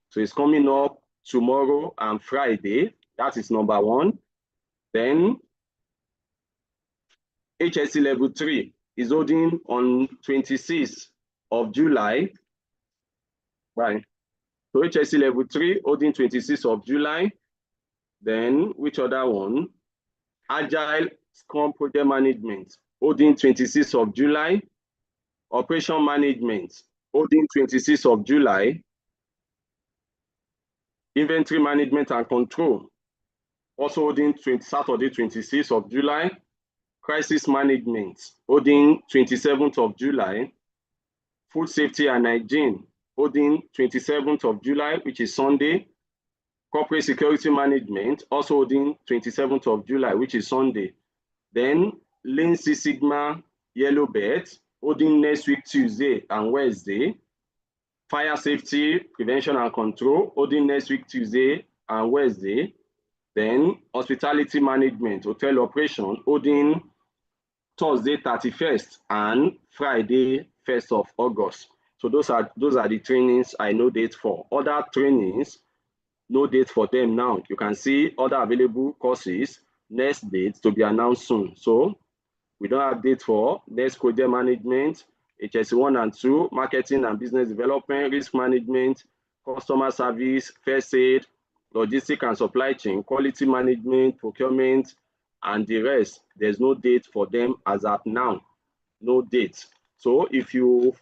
So it's coming up tomorrow and Friday. That is number 1. Then HSC level 3 is holding on 26th of July. Right. So HSC level 3 holding 26th of July. Then which other one? Agile Scrum Project Management holding 26th of July. Operation Management holding 26th of July. Inventory Management and Control also holding Saturday 26th of July. Crisis Management holding 27th of July. Food Safety and Hygiene holding 27th of July, which is Sunday. Corporate Security Management also holding 27th of July, which is Sunday. Then Lean Six Sigma Yellow Belt holding next week Tuesday and Wednesday. Fire Safety Prevention and Control holding next week Tuesday and Wednesday. Then Hospitality Management Hotel Operation holding Thursday 31st and Friday 1st of August. So those are the trainings I know date for. Other trainings, no date for them now. You can see other available courses, next dates to be announced soon. So we don't have date for next project management, HSC 1 and 2, marketing and business development, risk management, customer service, first aid, logistics and supply chain, quality management, procurement, and the rest. There's no date for them as at now. No date. So if you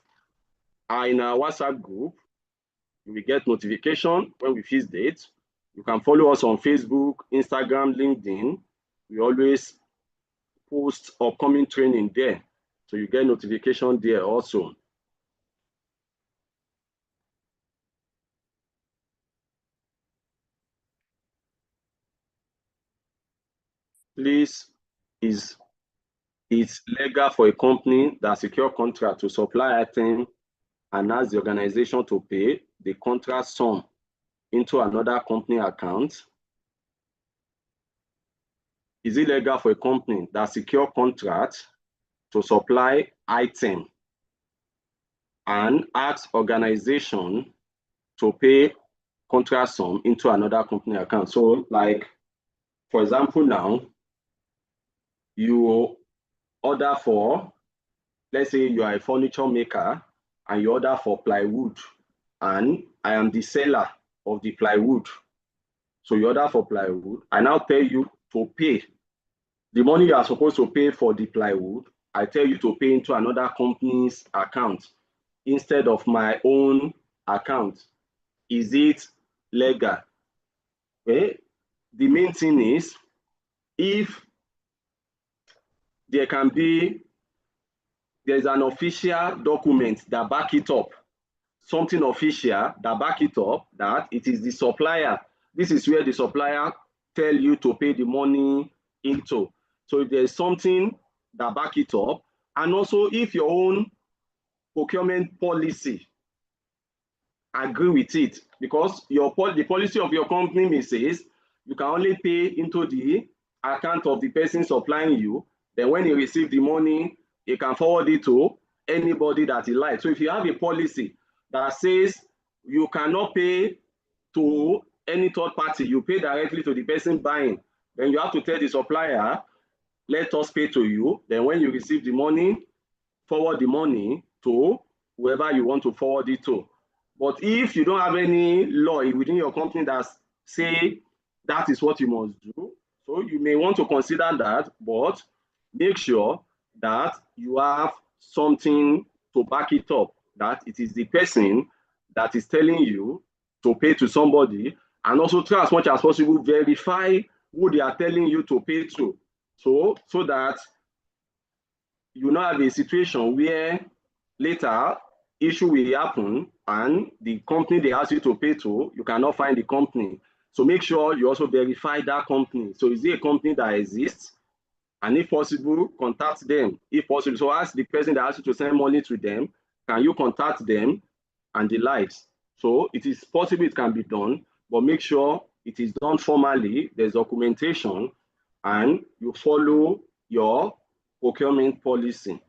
are in our WhatsApp group, you will get notification when we fix dates. You can follow us on Facebook, Instagram, LinkedIn. We always post upcoming training there. So you get notification there also. Please, it's legal for a company that secure contract to supply item and ask the organization to pay the contract sum into another company account? Is it legal for a company that secure contract to supply item and ask organization to pay contract sum into another company account? So like, for example, now you order for, let's say you are a furniture maker and you order for plywood and I am the seller of the plywood. So you order for plywood, I now tell you to pay the money you are supposed to pay for the plywood. I tell you to pay into another company's account instead of my own account. Is it legal? Okay. The main thing is, if there's an official document that back it up, something official that back it up, that it is the supplier. This is where the supplier tell you to pay the money into. So if there's something that back it up, and also if your own procurement policy agree with it, because the policy of your company may says you can only pay into the account of the person supplying you. Then when you receive the money, you can forward it to anybody that you like. So if you have a policy that says you cannot pay to any third party, you pay directly to the person buying, then you have to tell the supplier, let us pay to you. Then when you receive the money, forward the money to whoever you want to forward it to. But if you don't have any law within your company that say that is what you must do, so you may want to consider that, but make sure that you have something to back it up, that it is the person that is telling you to pay to somebody, and also try as much as possible verify who they are telling you to pay to. So that you now have a situation where later issue will happen and the company they ask you to pay to, you cannot find the company. So make sure you also verify that company. So is it a company that exists? And if possible, contact them. If possible, so ask the person that asked you to send money to them, can you contact them and the likes? So it is possible it can be done, but make sure it is done formally, there's documentation, and you follow your procurement policy.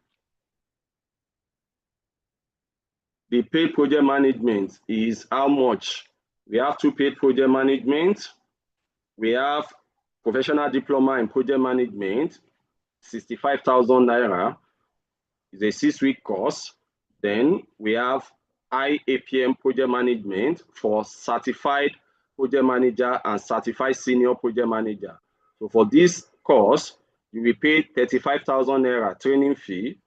The paid project management is how much? We have two paid project management. We have professional diploma in project management, 65,000 naira. It's a 6-week course. Then we have IAPM project management for certified project manager and certified senior project manager. So for this course, you will pay 35,000 naira training fee.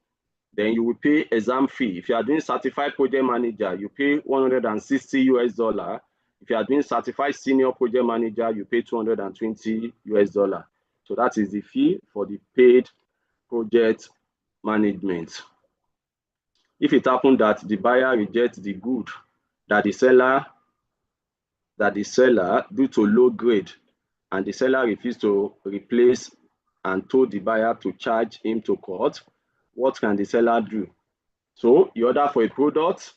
Then you will pay exam fee. If you are doing certified project manager, you pay $160 US. If you are doing certified senior project manager, you pay $220 US. So that is the fee for the paid project management. If it happens that the buyer rejects the good that the seller due to low grade, and the seller refuses to replace and told the buyer to charge him to court, what can the seller do? So you order for a product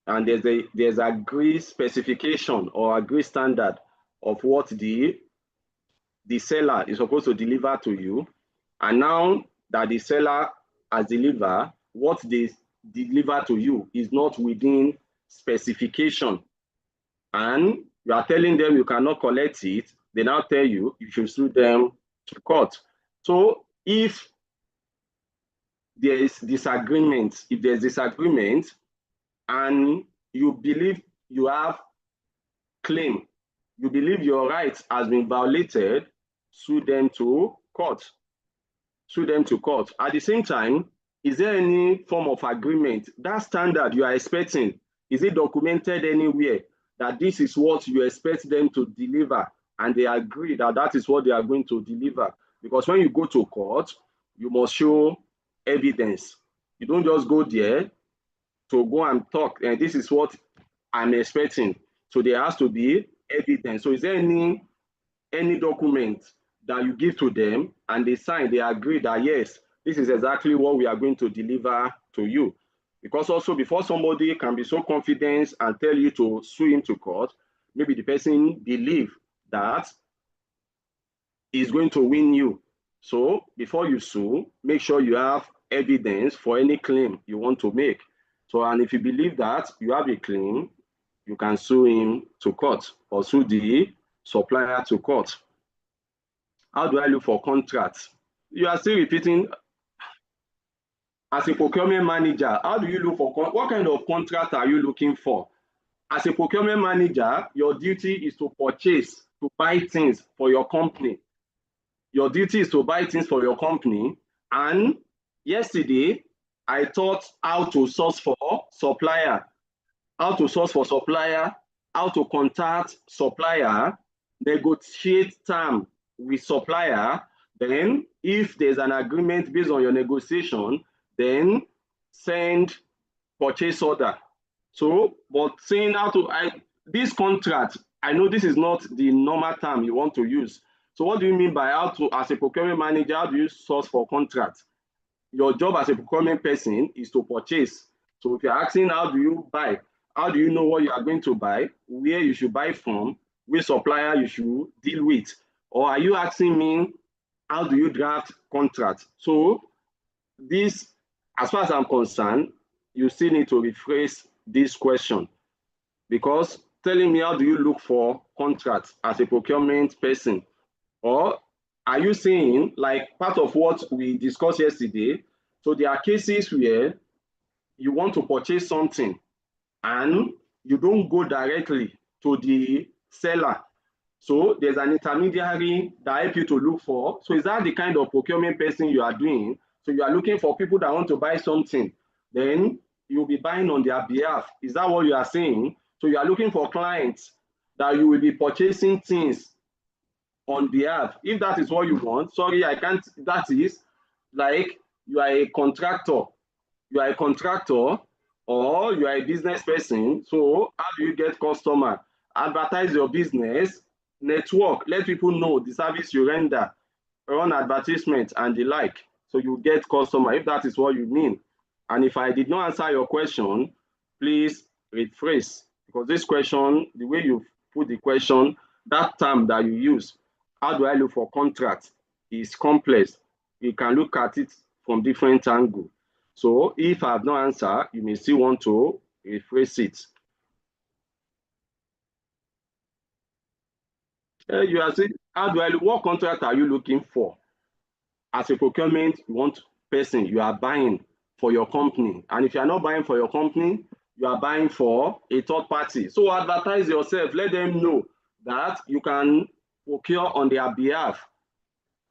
and there's agreed specification or agreed standard of what the seller is supposed to deliver to you. And now that the seller has delivered, what they deliver to you is not within specification, and you are telling them you cannot collect it, they now tell you you should sue them to court. So if there is disagreement, and you believe you have claim, you believe your rights has been violated, sue them to court. At the same time, is there any form of agreement? That standard you are expecting, is it documented anywhere that this is what you expect them to deliver, and they agree that that is what they are going to deliver? Because when you go to court, you must show evidence. You don't just go there to go and talk, and this is what I'm expecting. So there has to be evidence. So is there any document that you give to them and they sign, they agree that yes, this is exactly what we are going to deliver to you? Because also, before somebody can be so confident and tell you to sue him to court, maybe the person believe that is going to win you. So before you sue, make sure you have evidence for any claim you want to make. So, and if you believe that you have a claim, you can sue him to court or sue the supplier to court. How do I look for contracts? You are still repeating. As a procurement manager, how do you look for, what kind of contract are you looking for? As a procurement manager, your duty is to purchase, to buy things for your company. Your duty is to buy things for your company. And yesterday, I taught how to source for supplier, how to contact supplier, negotiate term with supplier. Then if there's an agreement based on your negotiation, then send purchase order. So, but saying how to, this contract, I know this is not the normal term you want to use, So what do you mean by how to, as a procurement manager, how do you source for contracts? Your job as a procurement person is to purchase. So if you're asking how do you buy, how do you know what you are going to buy, where you should buy from, which supplier you should deal with? Or are you asking me how do you draft contracts? So this, as far as I'm concerned, you still need to rephrase this question, because telling me how do you look for contracts as a procurement person, or are you saying like part of what we discussed yesterday? So there are cases where you want to purchase something and you don't go directly to the seller. So there's an intermediary that help you to look for. So is that the kind of procurement person you are doing? So you are looking for people that want to buy something, then you'll be buying on their behalf. Is that what you are saying? So you are looking for clients that you will be purchasing things on behalf. If that is what you want, sorry, I can't. That is like you are a contractor. You are a contractor or you are a business person. So how do you get customer? Advertise your business, network, let people know the service you render, run advertisement and the like. So you get customer, if that is what you mean. And if I did not answer your question, please rephrase, because this question, the way you put the question, that term that you use, how do I look for contracts, is complex. You can look at it from different angles. So if I have no answer, you may still want to rephrase it. You are saying, how do I look, what contract are you looking for? As a procurement, you want person, you are buying for your company. And if you are not buying for your company, you are buying for a third party. So advertise yourself, let them know that you can procure on their behalf.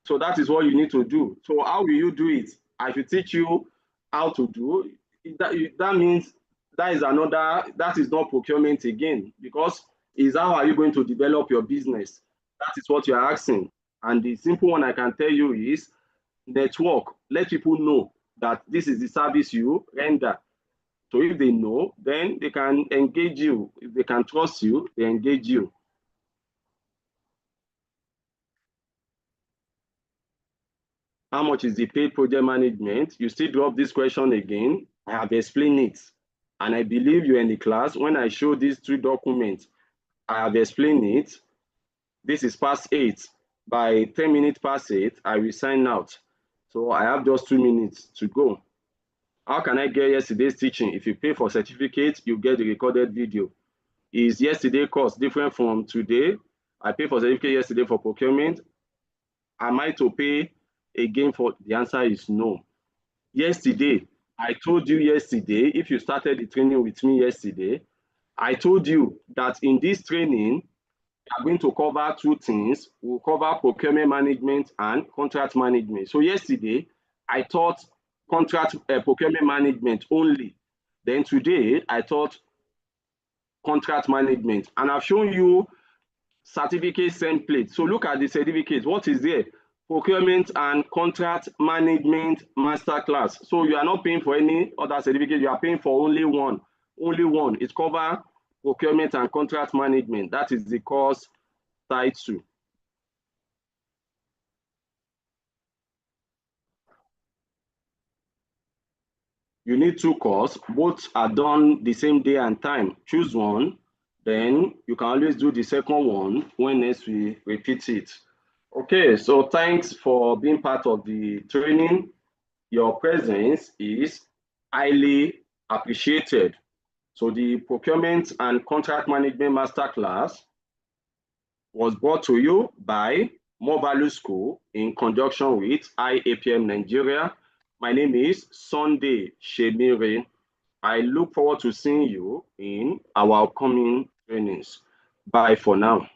So that is what you need to do. So how will you do it? I should teach you how to do. That means that is another, that is not procurement again, because is how are you going to develop your business? That is what you're asking. And the simple one I can tell you is network. Let people know that this is the service you render. So if they know, then they can engage you. If they can trust you, they engage you. How much is the paid project management? You still drop this question again. I have explained it. And I believe you're in the class. When I show these two documents, I have explained it. This is past 8. By 10 minutes past 8, I will sign out. So I have just 2 minutes to go. How can I get yesterday's teaching? If you pay for certificate, you get the recorded video. Is yesterday course different from today? I paid for certificate yesterday for procurement. Am I to pay again for? The answer is no. Yesterday, I told you yesterday, if you started the training with me yesterday, I told you that in this training, we are going to cover 2 things. We'll cover procurement management and contract management. So yesterday, I taught contract procurement management only. Then today, I taught contract management. And I've shown you certificate template. So look at the certificate. What is there? Procurement and contract management masterclass. So you are not paying for any other certificate. You are paying for only one. Only one. It covers procurement and contract management. That is the course title. You need 2 courses. Both are done the same day and time. Choose one. Then you can always do the second one when next we repeat it. Okay, so thanks for being part of the training. Your presence is highly appreciated. So the procurement and contract management masterclass was brought to you by More Value School in conjunction with IAPM Nigeria. My name is Sunday Shemire. I look forward to seeing you in our upcoming trainings. Bye for now.